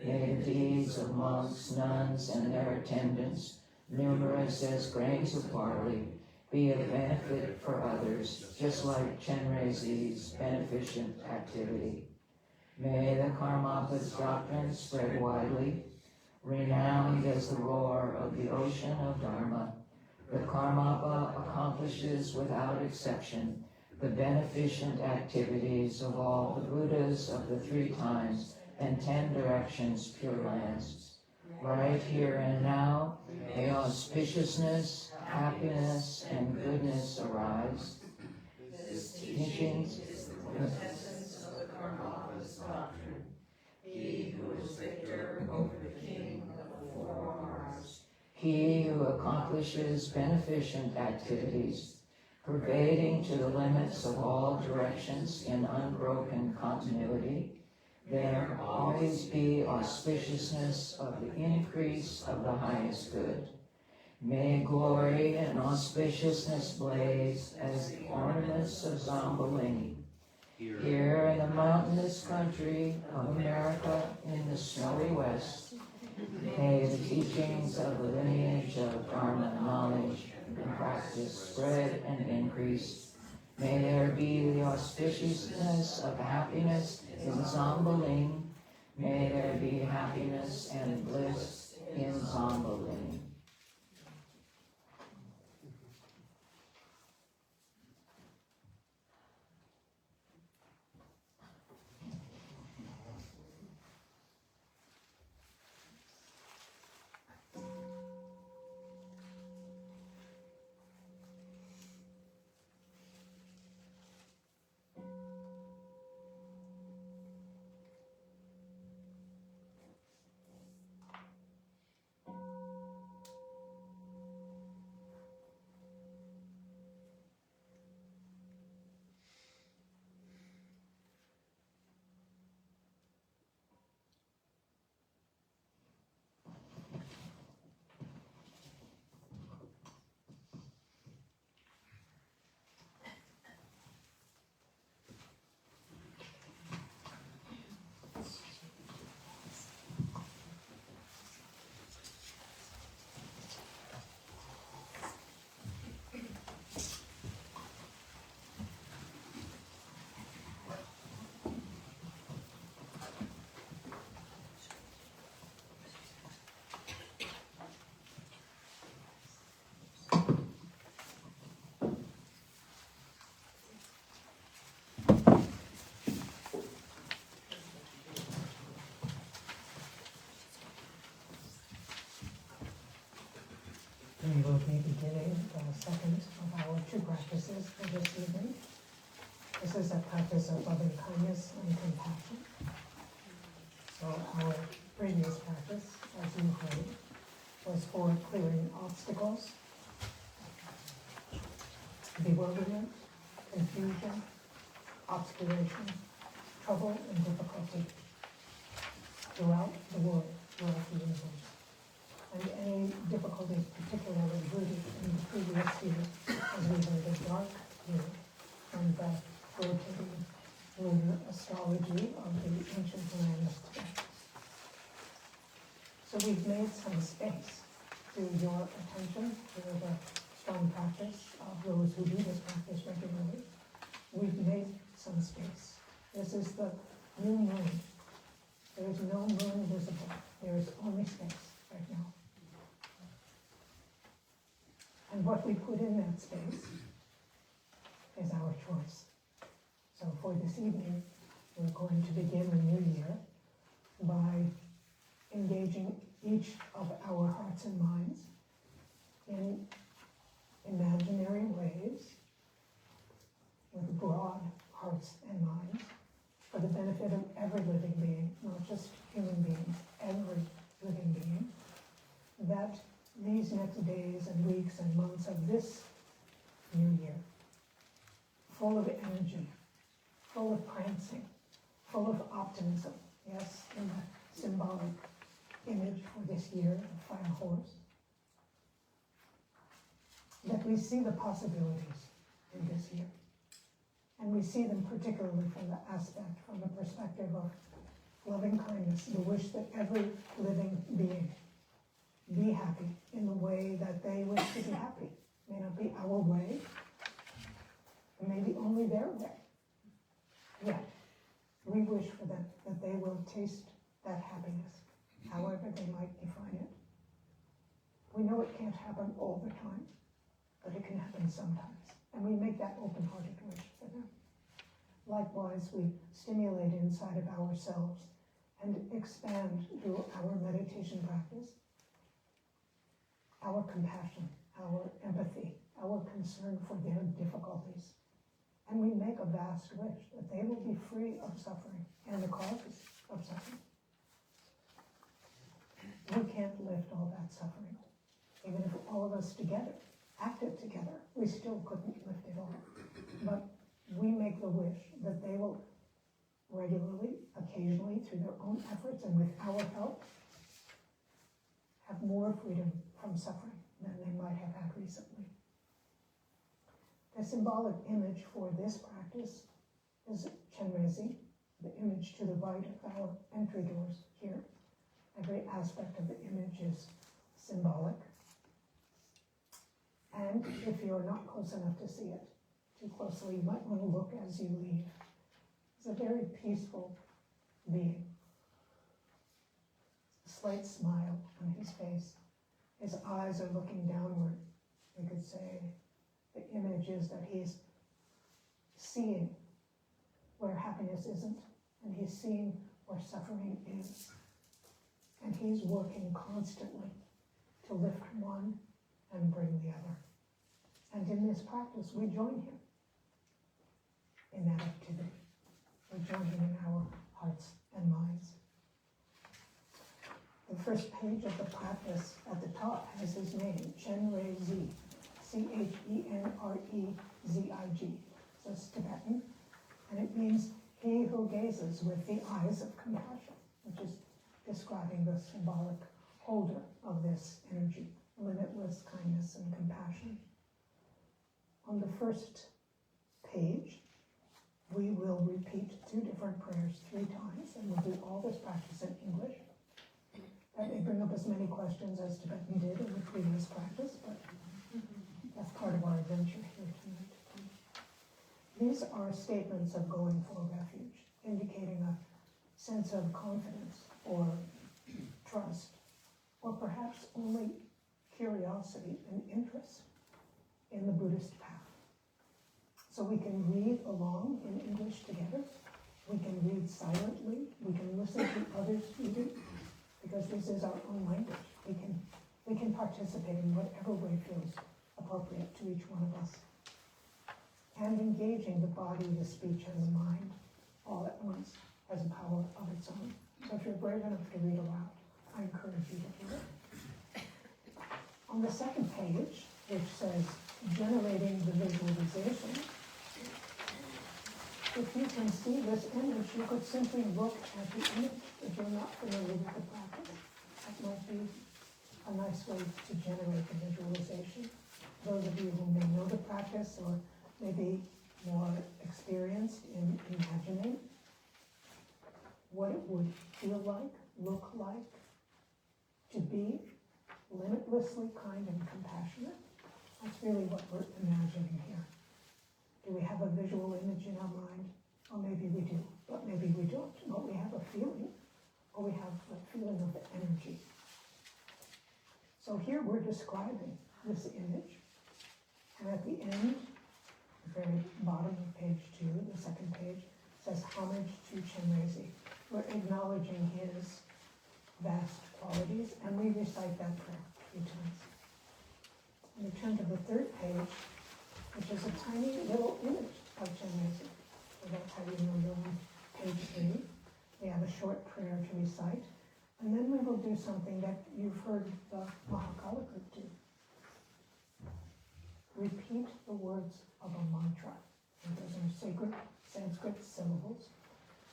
May the deeds of monks, nuns, and their attendants, numerous as grains of barley, be of benefit for others, just like Chenrezi's beneficent activity. May the Karmapa's doctrine spread widely, renowned as the roar of the ocean of Dharma. The Karmapa accomplishes without exception the beneficent activities of all the Buddhas of the 3 times and 10 directions Pure Lands. right here and now, may auspiciousness, happiness, and goodness arise. This teachings is the essence of the Karma's doctrine. He who is victor over the king of the four Mars. He who accomplishes beneficent activities, pervading to the limits of all directions in unbroken continuity, there always be auspiciousness of the increase of the highest good. May glory and auspiciousness blaze as the ornaments of Zamboling. Here in the mountainous country of America in the snowy west, may the teachings of the lineage of Dharma knowledge and practice spread and increase. May there be the auspiciousness of happiness in Zamboling. May there be happiness and bliss in Zamboling. We will be beginning the second of our two practices for this evening. This is a practice of loving kindness and compassion. So our previous practice, as you heard, was for clearing obstacles, bewilderment, confusion, obscuration, trouble, and difficulty throughout the world, throughout the universe. And any difficulties particularly rooted in the previous year, as we heard, the dark year, and the rotating lunar astrology of the ancient land of Tibet. So we've made some space through your attention, through the strong practice of those who do this practice regularly. We've made some space. This is the new moon. There is no moon visible. There is only space right now. And what we put in that space is our choice. So for this evening, we're going to begin the new year by engaging each of our hearts and minds in imaginary ways with broad hearts and minds for the benefit of every living being, not just human beings, every living being, that these next days and weeks and months of this new year, full of energy, full of prancing, full of optimism, yes, in the symbolic image for this year, the fire horse, that we see the possibilities in this year. And we see them particularly from the perspective of loving kindness, the wish that every living being be happy in the way that they wish to be happy. It may not be our way, it may be only their way. Yet, we wish for them that they will taste that happiness, however they might define it. We know it can't happen all the time, but it can happen sometimes. And we make that open-hearted wish for them. Likewise, we stimulate inside of ourselves and expand through our meditation practice our compassion, our empathy, our concern for their difficulties. And we make a vast wish that they will be free of suffering and the causes of suffering. We can't lift all that suffering. Even if all of us together acted together, we still couldn't lift it all. But we make the wish that they will regularly, occasionally, through their own efforts and with our help, have more freedom from suffering than they might have had recently. The symbolic image for this practice is Chenrezi, the image to the right of our entry doors here. Every aspect of the image is symbolic. And if you're not close enough to see it too closely, you might want to look as you leave. It's a very peaceful being. A slight smile on his face. His eyes are looking downward. We could say the image is that he's seeing where happiness isn't, and he's seeing where suffering is. And he's working constantly to lift one and bring the other. And in this practice, we join him in that activity. We join him in our hearts and minds. The first page of the practice at the top has his name, Chenrezi, Chenrezig. So it's Tibetan, and it means he who gazes with the eyes of compassion, which is describing the symbolic holder of this energy, limitless kindness and compassion. On the first page, we will repeat 2 different prayers 3 times, and we'll do all this practice in English. That may bring up as many questions as Tibetan did in the previous practice, but that's part of our adventure here tonight. These are statements of going for refuge, indicating a sense of confidence or trust, or perhaps only curiosity and interest in the Buddhist path. So we can read along in English together. We can read silently. We can listen to others reading, because this is our own language. We can participate in whatever way feels appropriate to each one of us. And engaging the body, the speech, and the mind all at once has a power of its own. So if you're brave enough to read aloud, I encourage you to do it. On the second page, which says generating the visualization, if you can see this image, you could simply look at the image. If you're not familiar with the practice, that might be a nice way to generate the visualization. Those of you who may know the practice or maybe more experienced in imagining what it would feel like, look like, to be limitlessly kind and compassionate. That's really what we're imagining here. Do we have a visual image in our mind? Or maybe we do, but maybe we don't. But we have a feeling, or we have the feeling of the energy. So here we're describing this image. And at the end, the very bottom of page 2, the second page, says homage to Chenrezi. We're acknowledging his vast qualities, and we recite that prayer a few times. And we turn to the third page, which is a tiny little image of Chenrezi. So that's how you know you're on page 3. We have a short prayer to recite, and then we will do something that you've heard the Mahakala group do. Repeat the words of a mantra. And those are sacred Sanskrit syllables.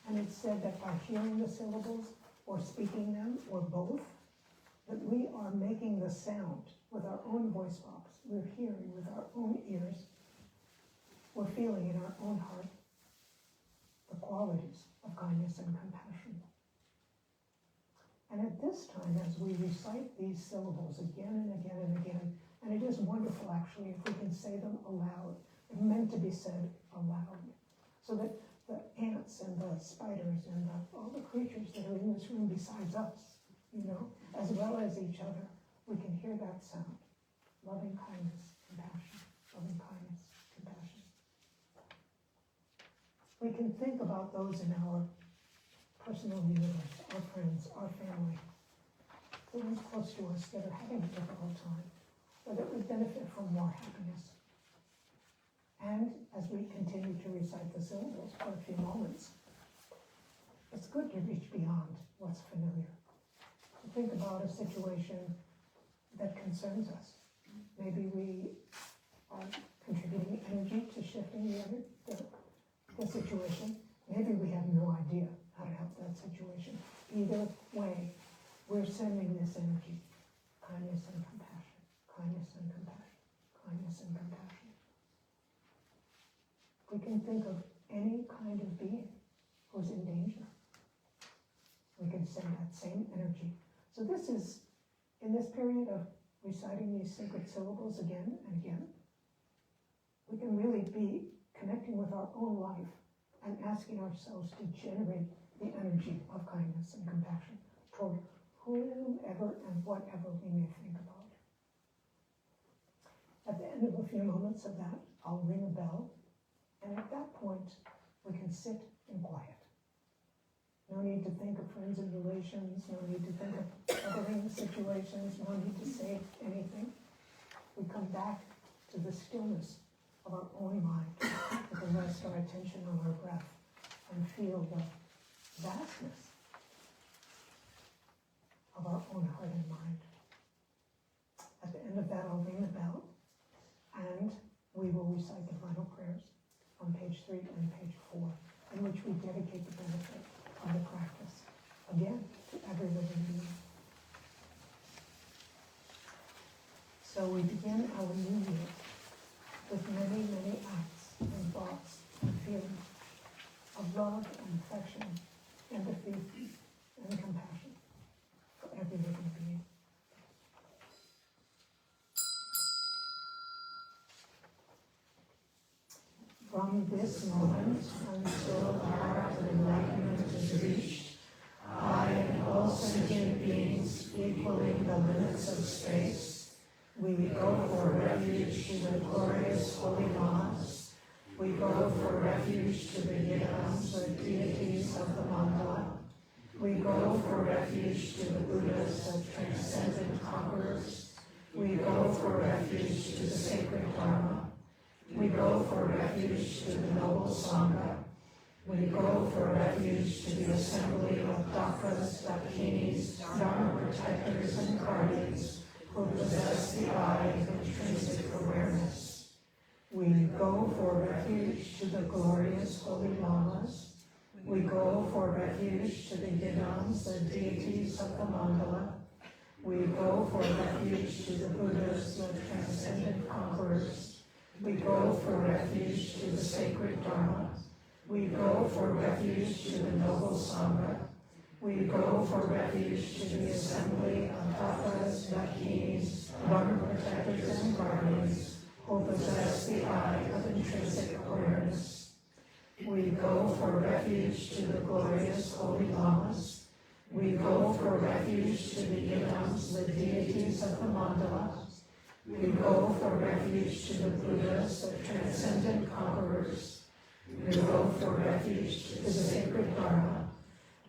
And it's said that by hearing the syllables, or speaking them, or both, that we are making the sound with our own voice box. We're hearing with our own ears. We're feeling in our own heart the qualities of kindness and compassion. And at this time, as we recite these syllables again and again and again, and it is wonderful actually if we can say them aloud, they're meant to be said aloud, so that the ants and the spiders and all the creatures that are in this room besides us, as well as each other, we can hear that sound. Loving kindness, compassion, loving kindness, compassion. We can think about those in our personal universe, our friends, our family, the ones close to us that are having a difficult time, or that would benefit from more happiness. And as we continue to recite the syllables for a few moments, it's good to reach beyond what's familiar. To think about a situation that concerns us. Maybe we are contributing energy to shifting the situation. Maybe we have no idea how to help that situation. Either way, we're sending this energy. Kindness and compassion. Kindness and compassion. Kindness and compassion. We can think of any kind of being who's in danger. We can send that same energy. So this is, in this period of reciting these sacred syllables again and again, we can really be connecting with our own life and asking ourselves to generate the energy of kindness and compassion toward whomever and whatever we may think about. At the end of a few moments of that, I'll ring a bell, and at that point, we can sit in quiet. No need to think of friends and relations, no need to think of other situations, no need to say anything. We come back to the stillness of our own mind. We can rest our attention on our breath and feel the vastness of our own heart and mind. At the end of that, I'll ring the bell, and we will recite the final prayers on page 3 and page 4, in which we dedicate the benefit of the practice, again, to every living being. So we begin our new year with many, many acts and thoughts and feelings of love and affection, empathy and compassion for every living being. From this moment until our enlightenment is reached, I and all sentient beings equaling the limits of space, we go for refuge to the glorious holy Lamas. We go for refuge to the Yidams, the deities of the mandala. We go for refuge to the Buddhas, the transcendent conquerors. We go for refuge to the sacred Dharma. We go for refuge to the noble Sangha. We go for refuge to the assembly of Dakas, Dakinis, Dharma protectors, and guardians who possess the eye of intrinsic awareness. We go for refuge to the glorious holy Lamas. We go for refuge to the Yidams, the deities of the mandala. We go for refuge to the Buddhas, the transcendent conquerors. We go for refuge to the sacred Dharma. We go for refuge to the noble Sangha. We go for refuge to the assembly of Tapas, Dakinis, Dharma protectors, and guardians who possess the eye of intrinsic awareness. We go for refuge to the glorious holy Lamas. We go for refuge to the Yidams, the deities of the mandala. We go for refuge to the Buddhas, the transcendent conquerors. We go for refuge to the sacred Dharma.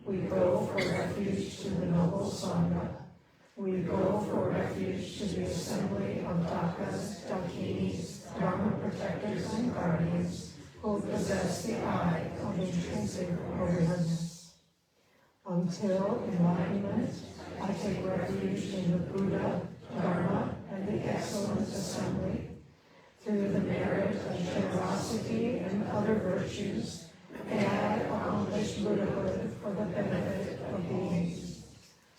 We go for refuge to the noble Sangha. We go for refuge to the assembly of Dakas, Dakinis, Dharma protectors, and guardians who possess the eye of intrinsic awareness. Until enlightenment, I take refuge in the Buddha, Dharma, and the excellent assembly. Through the merit of generosity and other virtues, may I accomplish Buddhahood for the benefit of beings.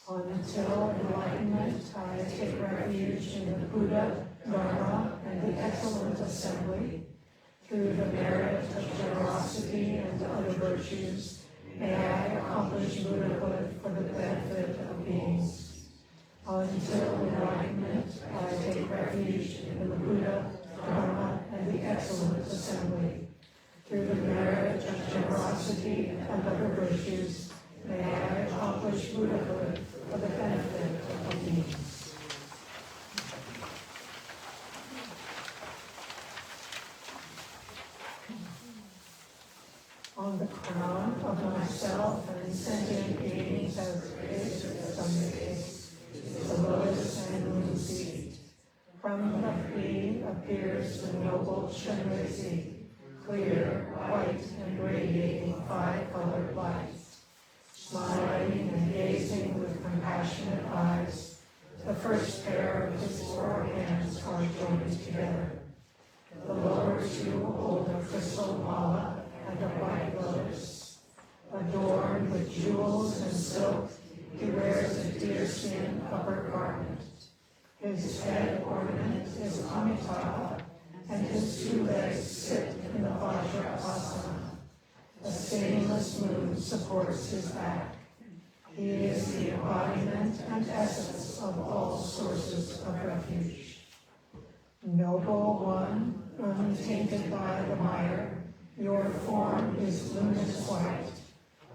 Until enlightenment, I take refuge in the Buddha, Dharma, and the excellent assembly. Through the merit of generosity and other virtues, may I accomplish Buddhahood for the benefit of beings. Until enlightenment, I take refuge in the Buddha, Dharma, and the excellent assembly. Through the merit of generosity and other virtues, may I accomplish Buddhahood for the benefit of beings. On the crown of myself and sentient beings as big from the base, the lotus and moon seed. From the flea appears the noble Shenrezi, clear, white, and radiating 5-colored lights. Smiling and gazing with compassionate eyes, the first pair of his 4 hands are joined together. The lower 2 hold a crystal mala and a white lotus. Adorned with jewels and silk, he wears a deerskin upper garment. His head ornament is Amitabha, and his 2 legs sit in the Vajrasana. A stainless moon supports his back. He is the embodiment and essence of all sources of refuge. Noble one, untainted by the mire, your form is luminous white.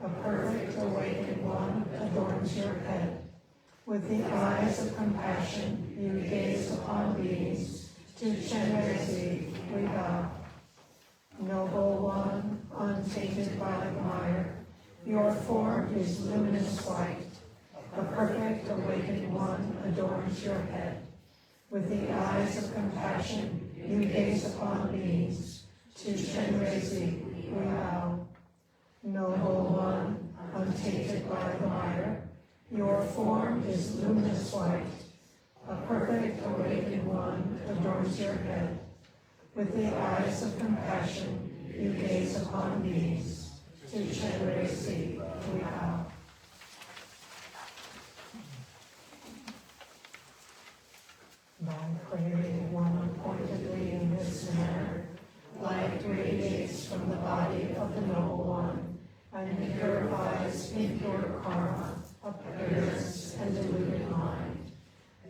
A perfect awakened one adorns your head. With the eyes of compassion, you gaze upon beings. To Shenrezi we bow. Noble one, untainted by the mire, your form is luminous white. A perfect awakened one adorns your head. With the eyes of compassion, you gaze upon beings. To Shenrezi we bow. Noble one, untainted by the mire, your form is luminous white. A perfect awakened one adorns your head. With the eyes of compassion, you gaze upon beings. To Shenrezi we bow. By praying one pointedly in this manner, light radiates from the body of the noble one, and purifies impure karma, appearance, and deluded mind.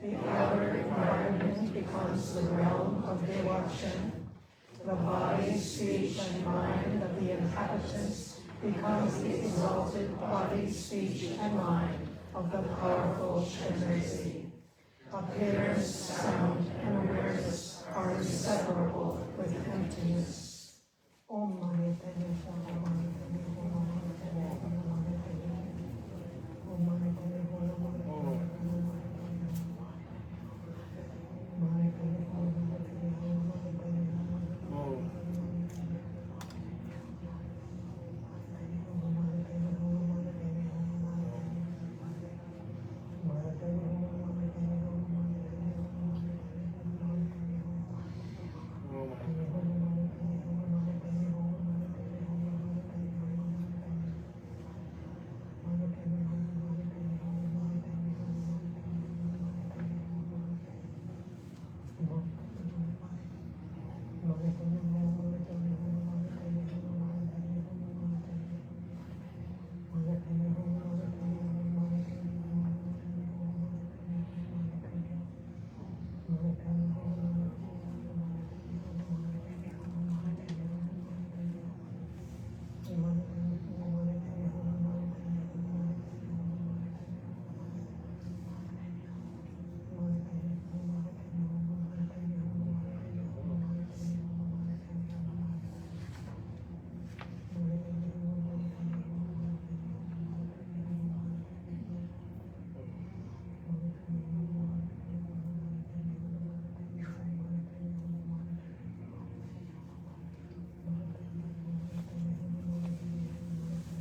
The outer environment becomes the realm of devotion. The body, speech, and mind of the inhabitants becomes the exalted body, speech, and mind of the powerful Shenrezi. Appearance, sound, and awareness are inseparable with emptiness. Om Mani Padme Hum, Om Mani Padme Hum, Om Mani Padme Hum, Om Mani Padme Hum, Om Mani Padme Hum, Om Mani Padme Hum, Om Mani Padme Hum, Om Mani Padme Hum, Om Mani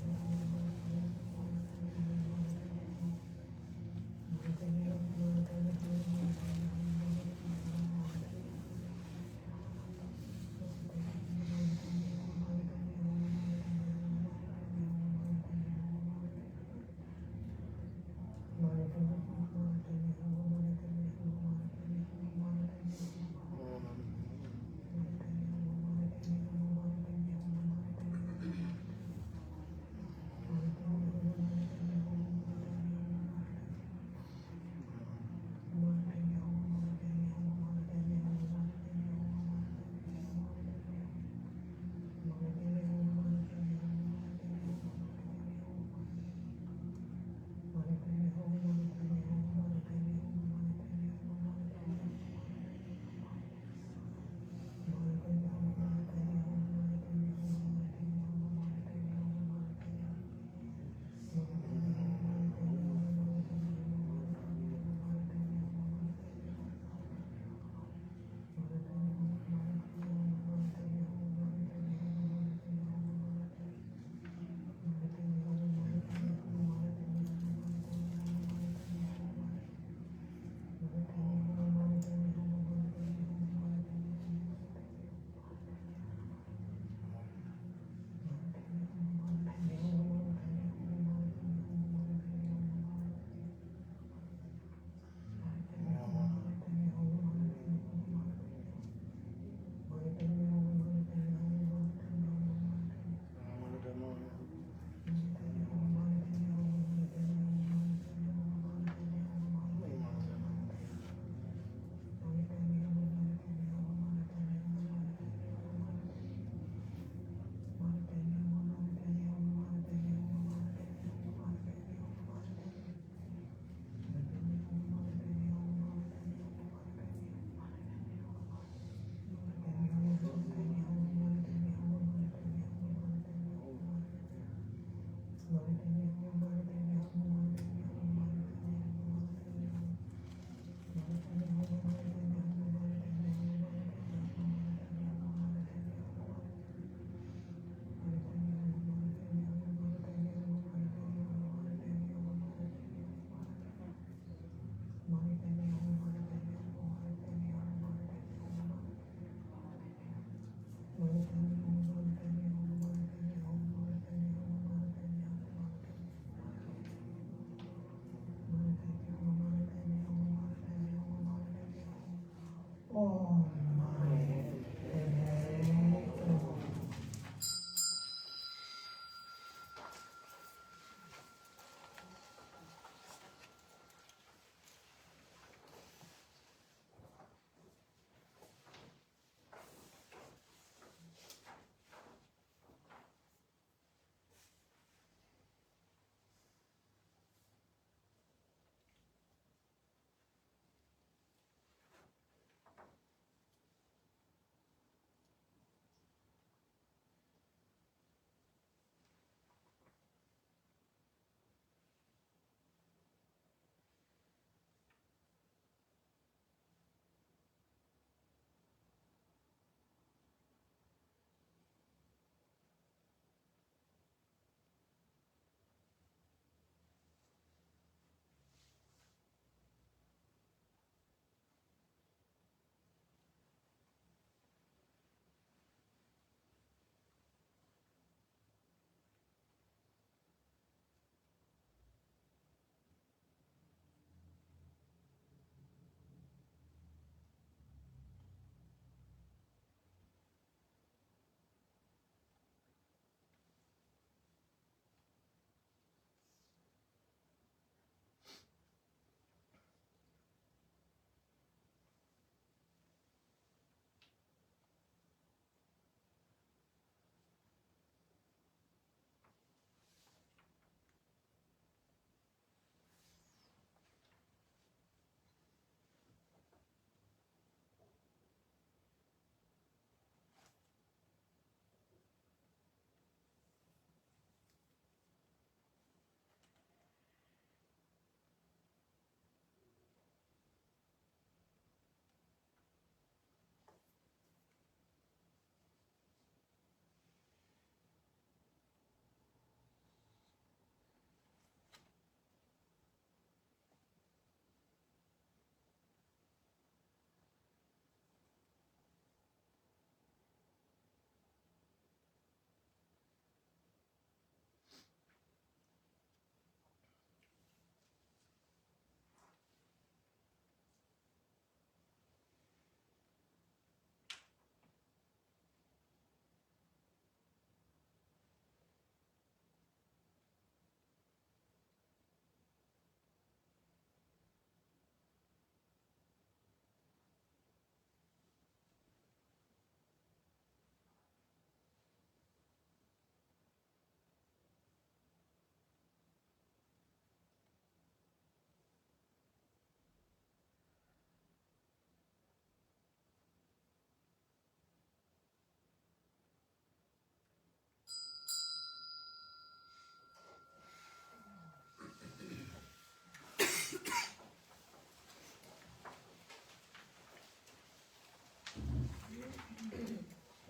Padme Hum.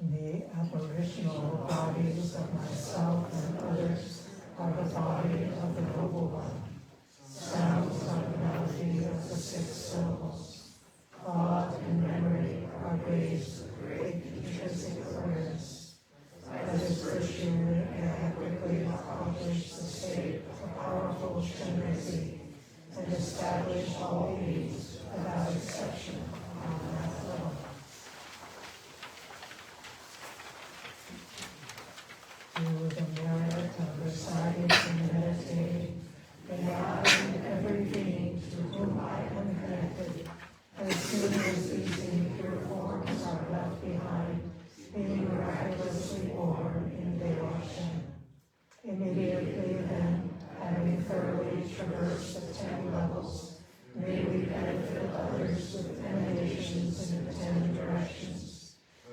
The apparitional bodies of myself and others are the body of the Noble One. Sounds are the melody of the 6 syllables. Thought and memory are raised with great intrinsic awareness. As is Christian, I quickly accomplish the state of powerful Trinity and establish all beings without exception on that level. Through the merit of reciting and meditating, may I and every being to whom I am connected, as soon as these impure forms are left behind, being miraculously born in devotion. Immediately then, having thoroughly traversed the 10 levels, may we benefit others with emanations in the 10 directions.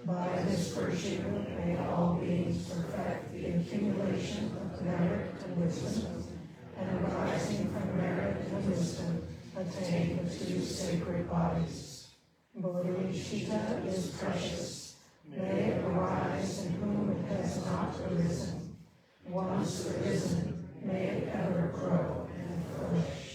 By this virtue, may all beings perfect the accumulation of merit and wisdom, and arising from merit and wisdom, attain the two sacred bodies. Bodhicitta is precious. May it arise in whom it has not arisen. Once arisen, may it ever grow and flourish.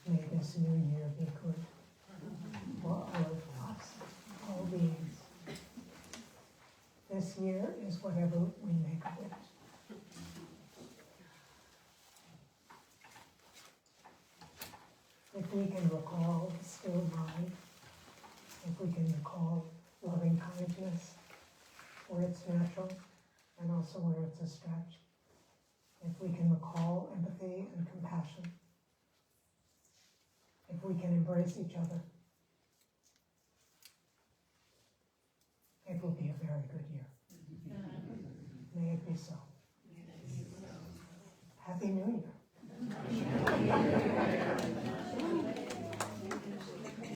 May this new year be good for all of us, all beings. This year is whatever we make of it. If we can recall the still mind, if we can recall loving kindness where it's natural and also where it's a stretch, if we can recall empathy and compassion, if we can embrace each other, it will be a very good year. May it be so.